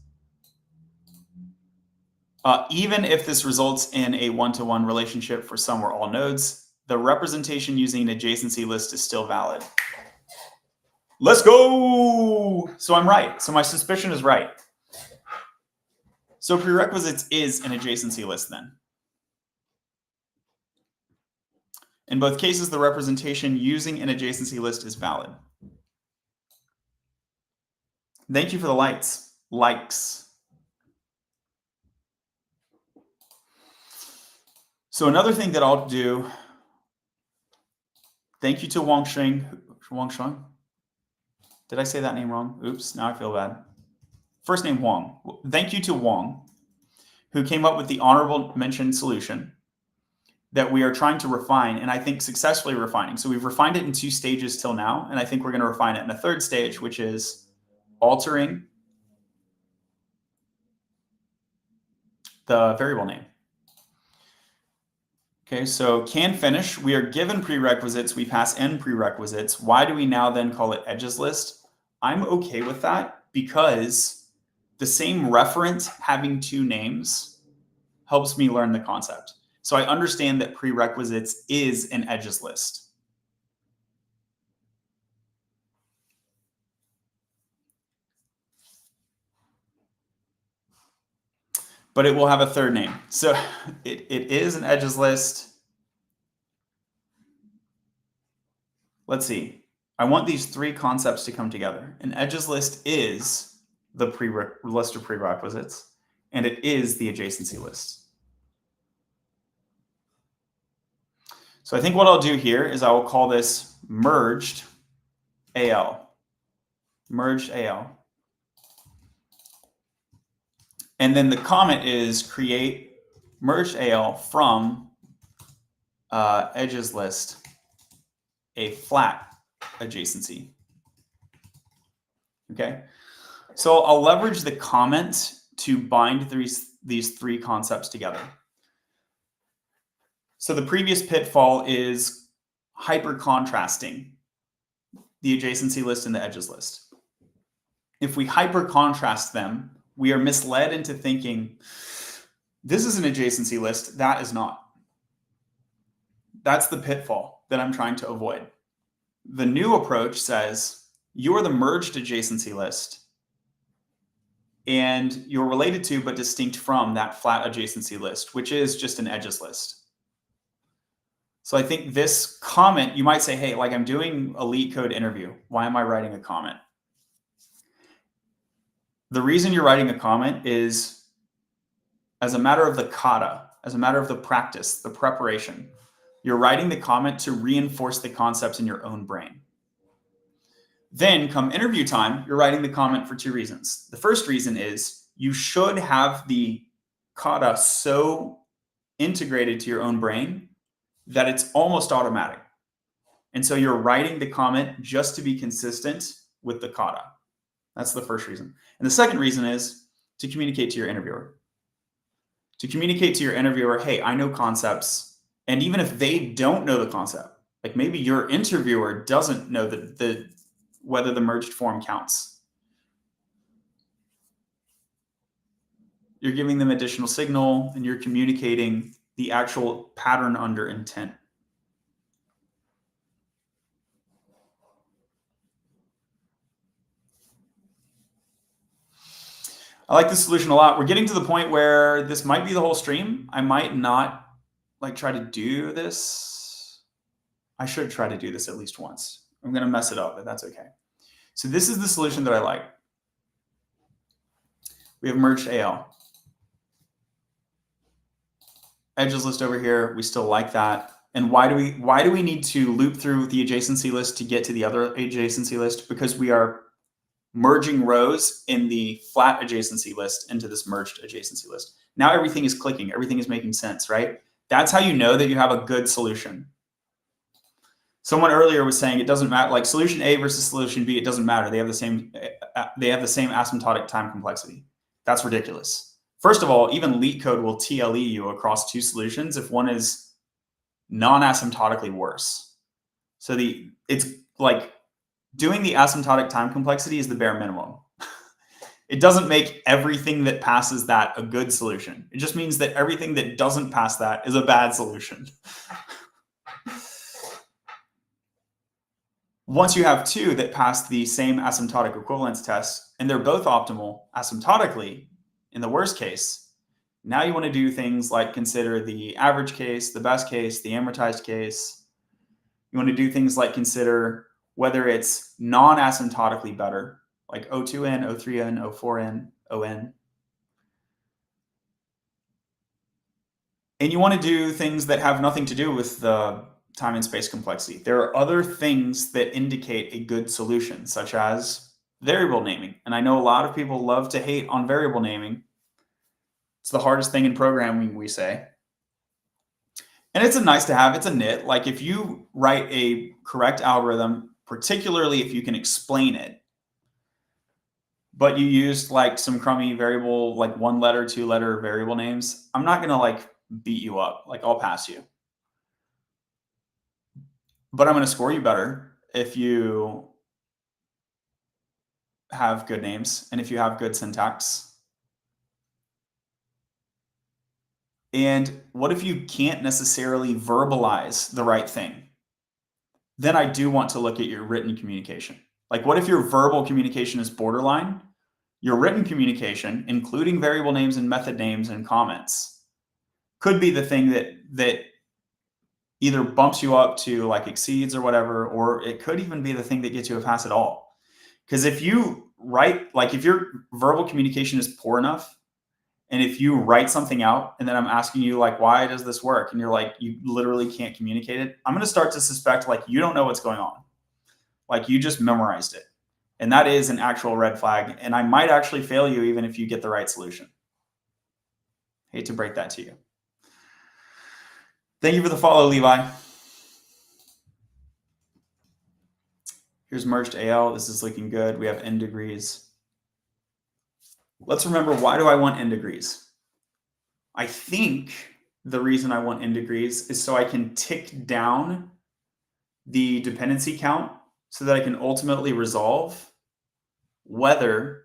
Even if this results in a one-to-one relationship for some or all nodes, the representation using an adjacency list is still valid. Let's go! So I'm right. So my suspicion is right. So prerequisites is an adjacency list then. In both cases, the representation using an adjacency list is valid. Thank you for the likes. So another thing that I'll do, thank you to Wang Shuang. Did I say that name wrong? Oops, now I feel bad. First name Wang. Thank you to Wang, who came up with the honorable mention solution that we are trying to refine, and I think successfully refining. So we've refined it in 2 stages till now, and I think we're going to refine it in a 3rd stage, which is altering the variable name. Okay, so can finish. We are given prerequisites. We pass n prerequisites. Why do we now then call it edges list? I'm okay with that because the same referent having 2 names helps me learn the concept. So I understand that prerequisites is an edges list. But it will have a 3rd name. So it is an edges list. Let's see. I want these three concepts to come together. An edges list is the list of prerequisites, and it is the adjacency list. So I think what I'll do here is I will call this merged AL. Merged AL. And then the comment is create merged AL from edges list a flat adjacency. Okay, so I'll leverage the comment to bind these three concepts together. So the previous pitfall is hyper contrasting the adjacency list and the edges list. If we hyper contrast them, we are misled into thinking this is an adjacency list, that is not. That's the pitfall that I'm trying to avoid. The new approach says you're the merged adjacency list and you're related to but distinct from that flat adjacency list, which is just an edges list. So I think this comment, you might say, hey, like I'm doing a Leetcode interview. Why am I writing a comment? The reason you're writing a comment is as a matter of the kata, as a matter of the practice, the preparation. You're writing the comment to reinforce the concepts in your own brain. Then come interview time, you're writing the comment for two reasons. The first reason is you should have the kata so integrated to your own brain that it's almost automatic. And so you're writing the comment just to be consistent with the kata. That's the first reason. And the second reason is to communicate to your interviewer. To communicate to your interviewer, hey, I know concepts. And even if they don't know the concept, like maybe your interviewer doesn't know whether the merged form counts. You're giving them additional signal and you're communicating the actual pattern under intent. I like this solution a lot. We're getting to the point where this might be the whole stream. I might not like try to do this. I should try to do this at least once. I'm going to mess it up, but that's okay. So this is the solution that I like. We have merged AL. Edges list over here. We still like that. And why do we need to loop through the adjacency list to get to the other adjacency list? Because we are merging rows in the flat adjacency list into this merged adjacency list. Now everything is clicking. Everything is making sense, right? That's how you know that you have a good solution. Someone earlier was saying it doesn't matter, like solution A versus solution B, it doesn't matter. They have the same asymptotic time complexity. That's ridiculous. First of all, even Leetcode will TLE you across two solutions if one is non-asymptotically worse. So it's like doing the asymptotic time complexity is the bare minimum. It doesn't make everything that passes that a good solution. It just means that everything that doesn't pass that is a bad solution. Once you have two that pass the same asymptotic equivalence test, and they're both optimal asymptotically, in the worst case, now you want to do things like consider the average case, the best case, the amortized case. You want to do things like consider whether it's non-asymptotically better, like O2n, O3n, O4n, ON. And you want to do things that have nothing to do with the time and space complexity. There are other things that indicate a good solution, such as variable naming. And I know a lot of people love to hate on variable naming. It's the hardest thing in programming, we say. And it's a nice to have, it's a nit. Like if you write a correct algorithm, particularly if you can explain it, but you used like some crummy variable, like 1-letter, 2-letter variable names, I'm not gonna like beat you up, like I'll pass you. But I'm gonna score you better if you have good names and if you have good syntax. And what if you can't necessarily verbalize the right thing? Then I do want to look at your written communication. Like what if your verbal communication is borderline? Your written communication, including variable names and method names and comments, could be the thing that either bumps you up to like exceeds or whatever, or it could even be the thing that gets you a pass at all. Because if you write, like if your verbal communication is poor enough, and if you write something out and then I'm asking you like, why does this work? And you're like, you literally can't communicate it. I'm going to start to suspect like you don't know what's going on. Like you just memorized it. And that is an actual red flag. And I might actually fail you even if you get the right solution. Hate to break that to you. Thank you for the follow, Levi. Here's merged AL. This is looking good. We have N degrees. Let's remember, why do I want N degrees? I think the reason I want N degrees is so I can tick down the dependency count so that I can ultimately resolve whether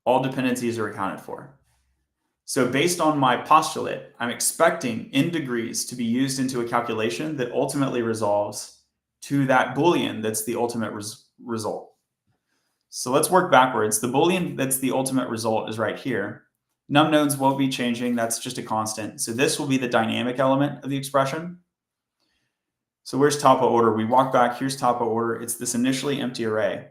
all dependencies are accounted for. So based on my postulate, I'm expecting N degrees to be used into a calculation that ultimately resolves to that Boolean that's the ultimate result. So let's work backwards. The Boolean that's the ultimate result is right here. Num nodes won't be changing. That's just a constant. So this will be the dynamic element of the expression. So where's top of order? We walk back. Here's top of order. It's this initially empty array.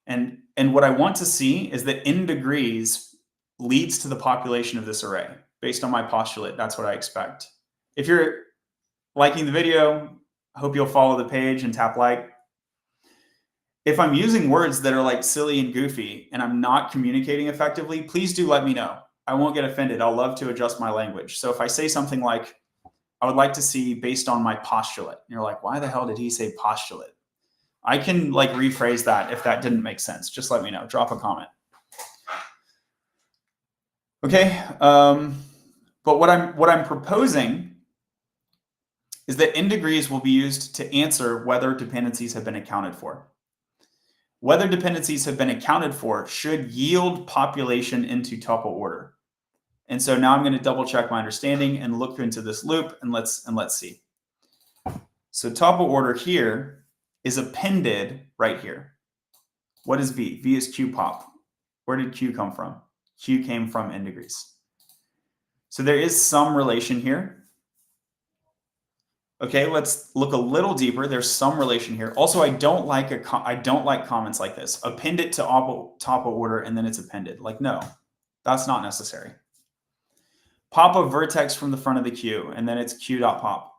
And what I want to see is that N degrees leads to the population of this array. Based on my postulate, that's what I expect. If you're liking the video, I hope you'll follow the page and tap like. If I'm using words that are like silly and goofy and I'm not communicating effectively, please do let me know. I won't get offended. I'll love to adjust my language. So if I say something like, I would like to see based on my postulate, and you're like, why the hell did he say postulate? I can like rephrase that if that didn't make sense. Just let me know. Drop a comment. Okay. But what I'm proposing is that N degrees will be used to answer whether dependencies have been accounted for. Whether dependencies have been accounted for should yield population into tuple order. And so now I'm going to double check my understanding and look into this loop and let's see. So tuple order here is appended right here. What is V? V is Q pop. Where did Q come from? Q came from N degrees. So there is some relation here. Okay, let's look a little deeper. There's some relation here. Also, I don't like comments like this. Append it to top of order and then it's appended. Like, no, that's not necessary. Pop a vertex from the front of the queue and then it's q.pop.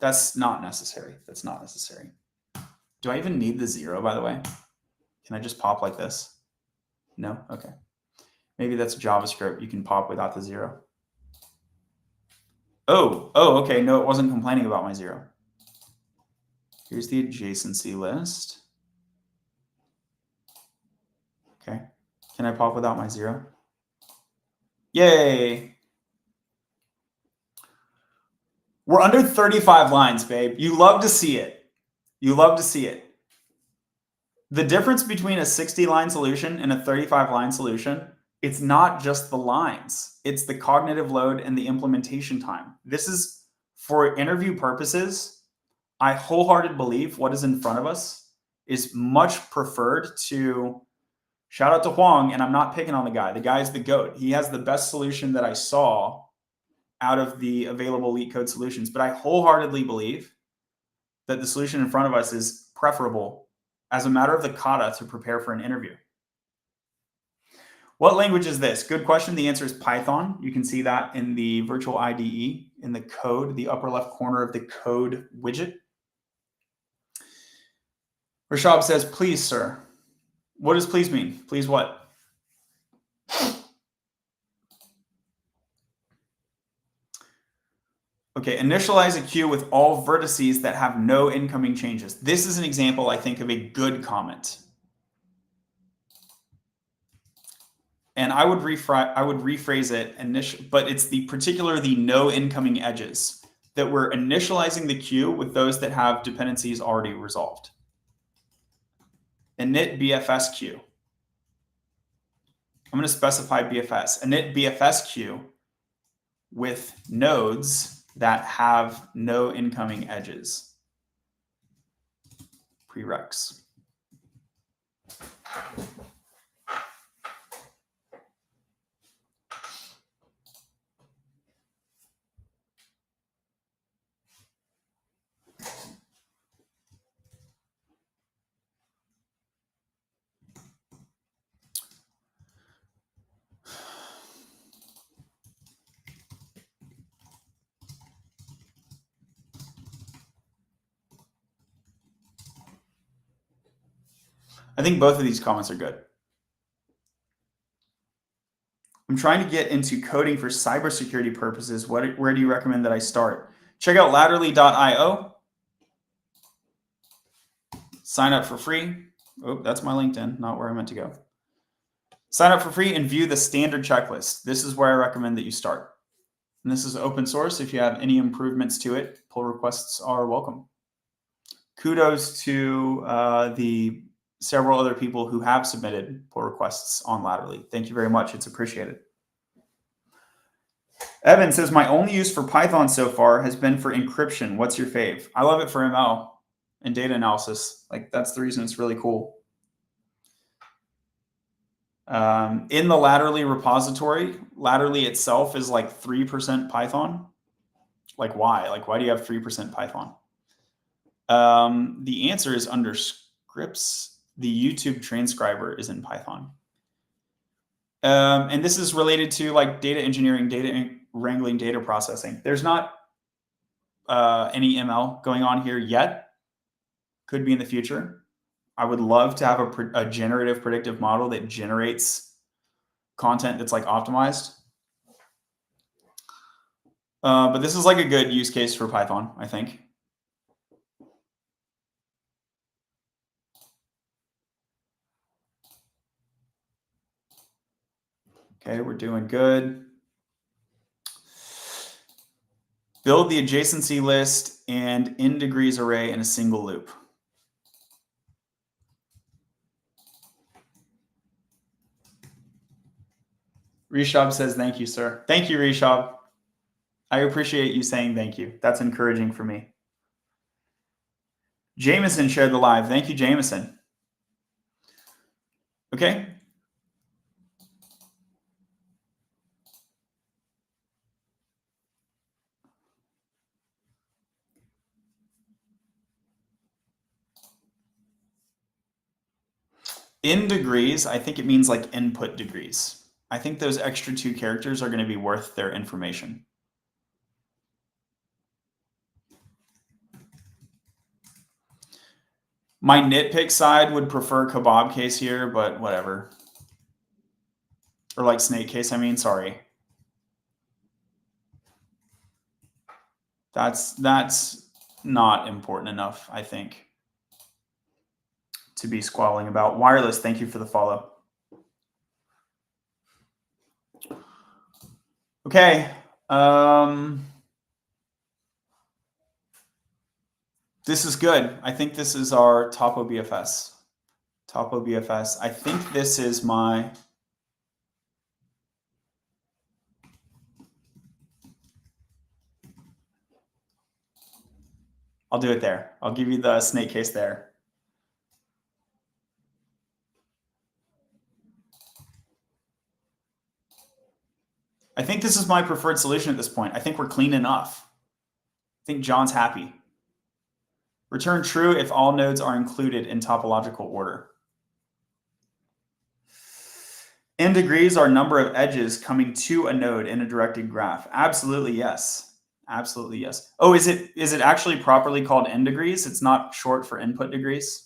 That's not necessary. That's not necessary. Do I even need the 0, by the way? Can I just pop like this? No? Okay. Maybe that's JavaScript. You can pop without the 0. Oh, okay. No, it wasn't complaining about my 0. Here's the adjacency list. Okay. Can I pop without my 0? Yay. We're under 35 lines, babe. You love to see it. You love to see it. The difference between a 60-line solution and a 35-line solution, it's not just the lines. It's the cognitive load and the implementation time. This is, for interview purposes, I wholeheartedly believe what is in front of us is much preferred to, shout out to Huang, and I'm not picking on the guy. The guy is the GOAT. He has the best solution that I saw out of the available Leetcode solutions. But I wholeheartedly believe that the solution in front of us is preferable as a matter of the kata to prepare for an interview. What language is this? Good question. The answer is Python. You can see that in the virtual IDE in the code, the upper left corner of the code widget. Rashab says, please, sir. What does please mean? Please what? Okay, initialize a queue with all vertices that have no incoming changes. This is an example, I think, of a good comment. And I would rephrase it, but it's the no incoming edges that we're initializing the queue with those that have dependencies already resolved. Init BFS queue. I'm going to specify BFS. Init BFS queue with nodes that have no incoming edges. Prereqs. I think both of these comments are good. I'm trying to get into coding for cybersecurity purposes. Where do you recommend that I start? Check out latterly.io. Sign up for free. Oh, that's my LinkedIn, not where I meant to go. Sign up for free and view the standard checklist. This is where I recommend that you start. And this is open source. If you have any improvements to it, pull requests are welcome. Kudos to the several other people who have submitted pull requests on Latterly. Thank you very much. It's appreciated. Evan says, my only use for Python so far has been for encryption. What's your fave? I love it for ML and data analysis. Like, that's the reason it's really cool. In the Latterly repository, Latterly itself is like 3% Python. Like, why? Like, why do you have 3% Python? The answer is under scripts. The YouTube transcriber is in Python. And this is related to like data engineering, data wrangling, data processing. There's not any ML going on here yet. Could be in the future. I would love to have a generative predictive model that generates content that's like optimized. But this is like a good use case for Python, I think. Okay, we're doing good. Build the adjacency list and in degrees array in a single loop. Rishab says, thank you, sir. Thank you, Rishab. I appreciate you saying thank you. That's encouraging for me. Jameson shared the live. Thank you, Jameson. Okay. In degrees, I think it means like input degrees. I think those extra 2 characters are going to be worth their information. My nitpick side would prefer kebab case here, but whatever. Or like snake case, I mean, sorry. That's not important enough, I think, to be squabbling about. Wireless, thank you for the follow. Okay. This is good. I think this is our Topo BFS. Topo BFS. I think this is my... I'll do it there. I'll give you the snake case there. I think this is my preferred solution at this point. I think we're clean enough. I think John's happy. Return true if all nodes are included in topological order. N degrees are number of edges coming to a node in a directed graph. Absolutely yes. Absolutely yes. Oh, is it actually properly called n degrees? It's not short for input degrees?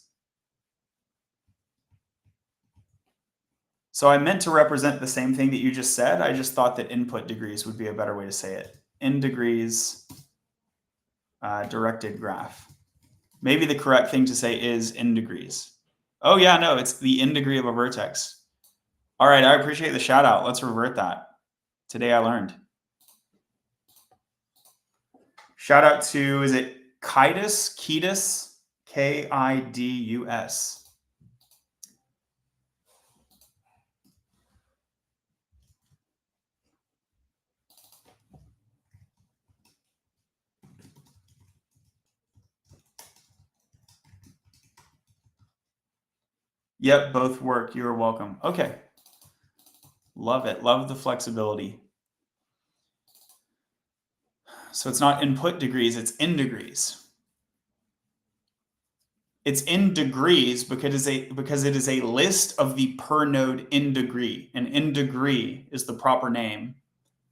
So I meant to represent the same thing that you just said. I just thought that input degrees would be a better way to say it. N degrees directed graph. Maybe the correct thing to say is n degrees. Oh yeah, no, it's the n degree of a vertex. All right, I appreciate the shout out. Let's revert that. Today I learned. Shout out to, is it Kidus? Kidus? Kidus. Yep, both work. You're welcome. Okay. Love it. Love the flexibility. So it's not input degrees, it's in degrees. It's in degrees because it is a list of the per node in degree. And in degree is the proper name.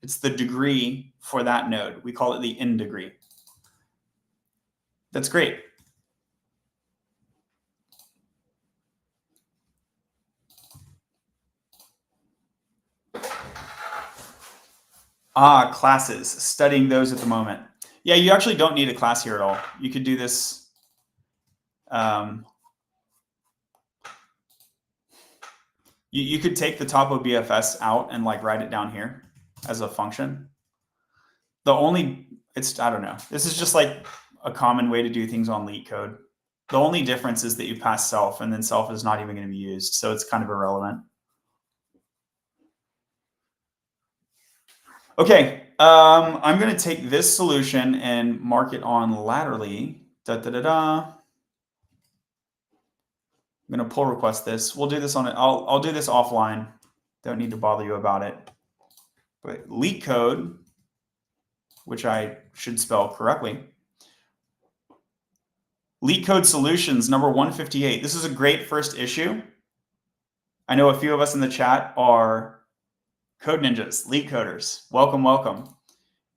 It's the degree for that node. We call it the in degree. That's great. Classes, studying those at the moment. Yeah, you actually don't need a class here at all. You could do this. You could take the topo BFS out and like write it down here as a function. I don't know. This is just like a common way to do things on Leetcode. The only difference is that you pass self, and then self is not even going to be used, so it's kind of irrelevant. Okay, I'm going to take this solution and mark it on laterally. I'm going to pull request this. We'll do this on it. I'll do this offline. Don't need to bother you about it. But Leetcode, which I should spell correctly. Leetcode Solutions, number 158. This is a great first issue. I know a few of us in the chat are code ninjas, Leetcoders. Welcome, welcome.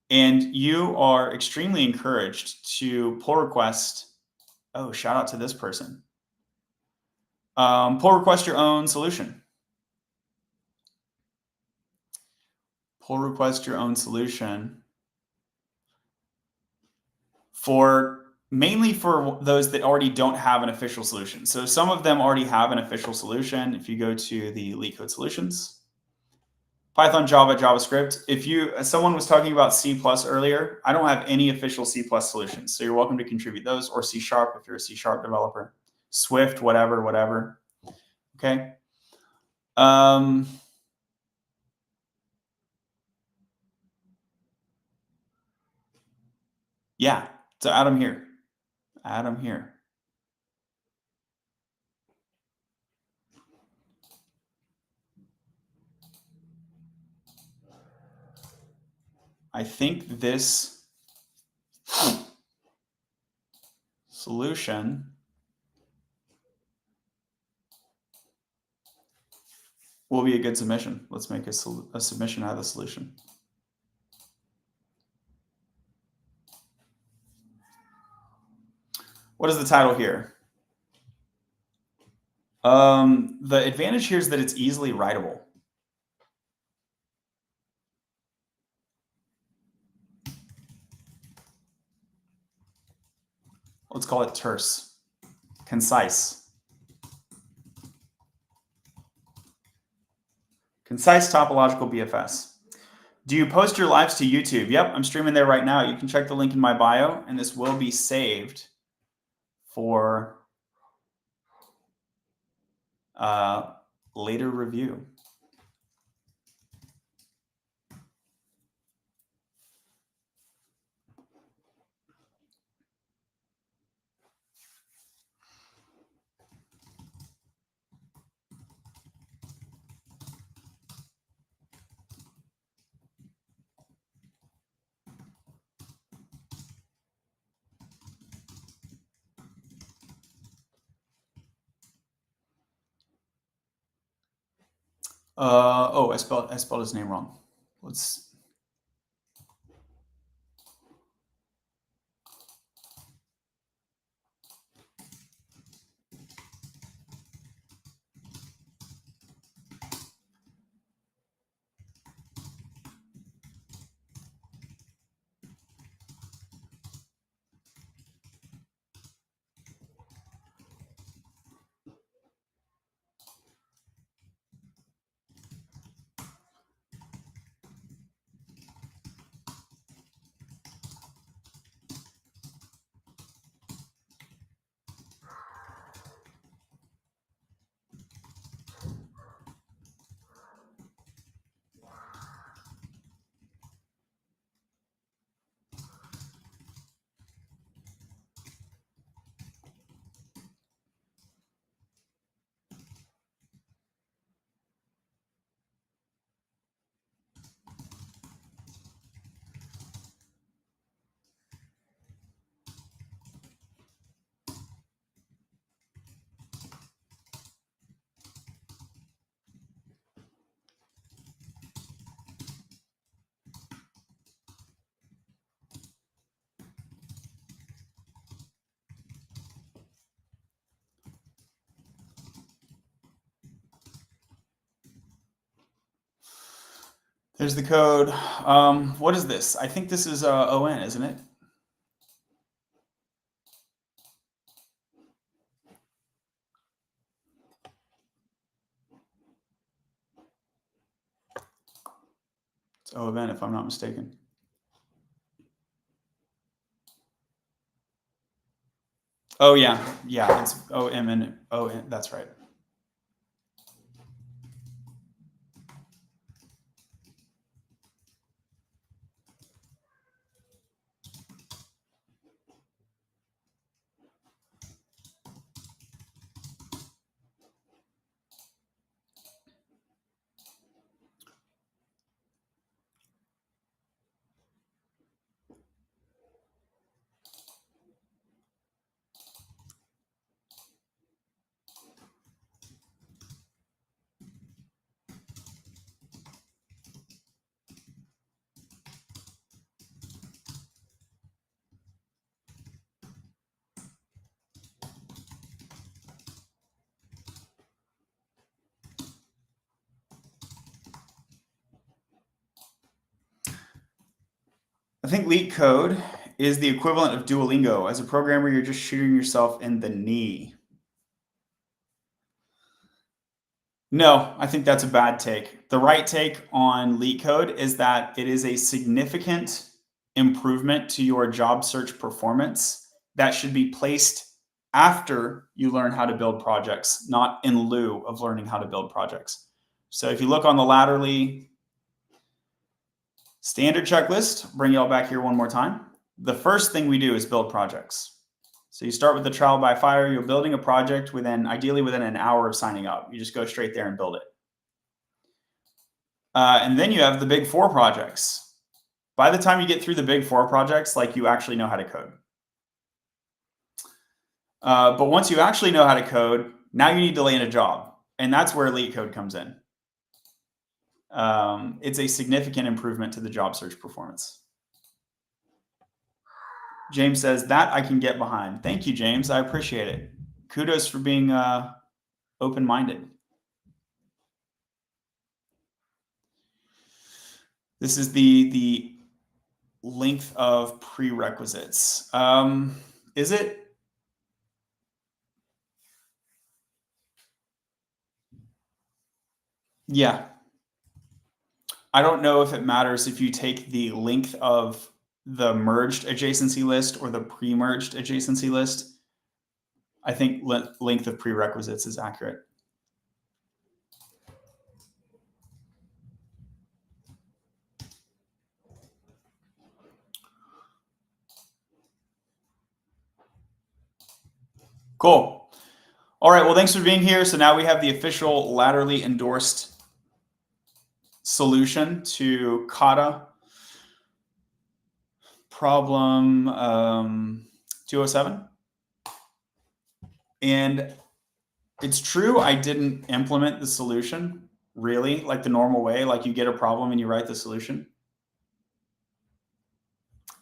And you are extremely encouraged to pull request. Oh, shout out to this person. Pull request your own solution. Pull request your own solution mainly for those that already don't have an official solution. So some of them already have an official solution. If you go to the Leetcode Solutions, Python, Java, JavaScript. Someone was talking about C+ earlier. I don't have any official C+ solutions, so you're welcome to contribute those, or C# if you're a C# developer, Swift, whatever. Okay. Yeah. So add them here. Add them here. I think this solution will be a good submission. Let's make a submission out of the solution. What is the title here? The advantage here is that it's easily writable. Let's call it terse, concise. Concise topological BFS. Do you post your lives to YouTube? Yep, I'm streaming there right now. You can check the link in my bio, and this will be saved for later review. I spelled his name wrong. Let's. There's the code. What is this? I think this is ON, isn't it? It's ON if I'm not mistaken. Oh yeah, it's OM and ON. That's right. I think Leetcode is the equivalent of Duolingo. As a programmer, you're just shooting yourself in the knee. No, I think that's a bad take. The right take on Leetcode is that it is a significant improvement to your job search performance that should be placed after you learn how to build projects, not in lieu of learning how to build projects. So if you look on the Latterly standard checklist, bring y'all back here one more time. The first thing we do is build projects. So you start with the trial by fire. You're building a project ideally within an hour of signing up. You just go straight there and build it. And then you have the big 4 projects. By the time you get through the big 4 projects, like, you actually know how to code. But once you actually know how to code, now you need to land a job. And that's where Leetcode comes in. It's a significant improvement to the job search performance. James says, that I can get behind. Thank you, James. I appreciate it. Kudos for being open-minded. This is the length of prerequisites. Is it? Yeah. I don't know if it matters if you take the length of the merged adjacency list or the pre-merged adjacency list. I think length of prerequisites is accurate. Cool. All right, well, thanks for being here. So now we have the official Latterly endorsed solution to kata problem 207. And it's true, I didn't implement the solution really like the normal way, like you get a problem and you write the solution.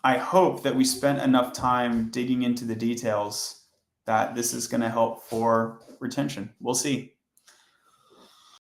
I hope that we spent enough time digging into the details that this is going to help for retention. We'll see.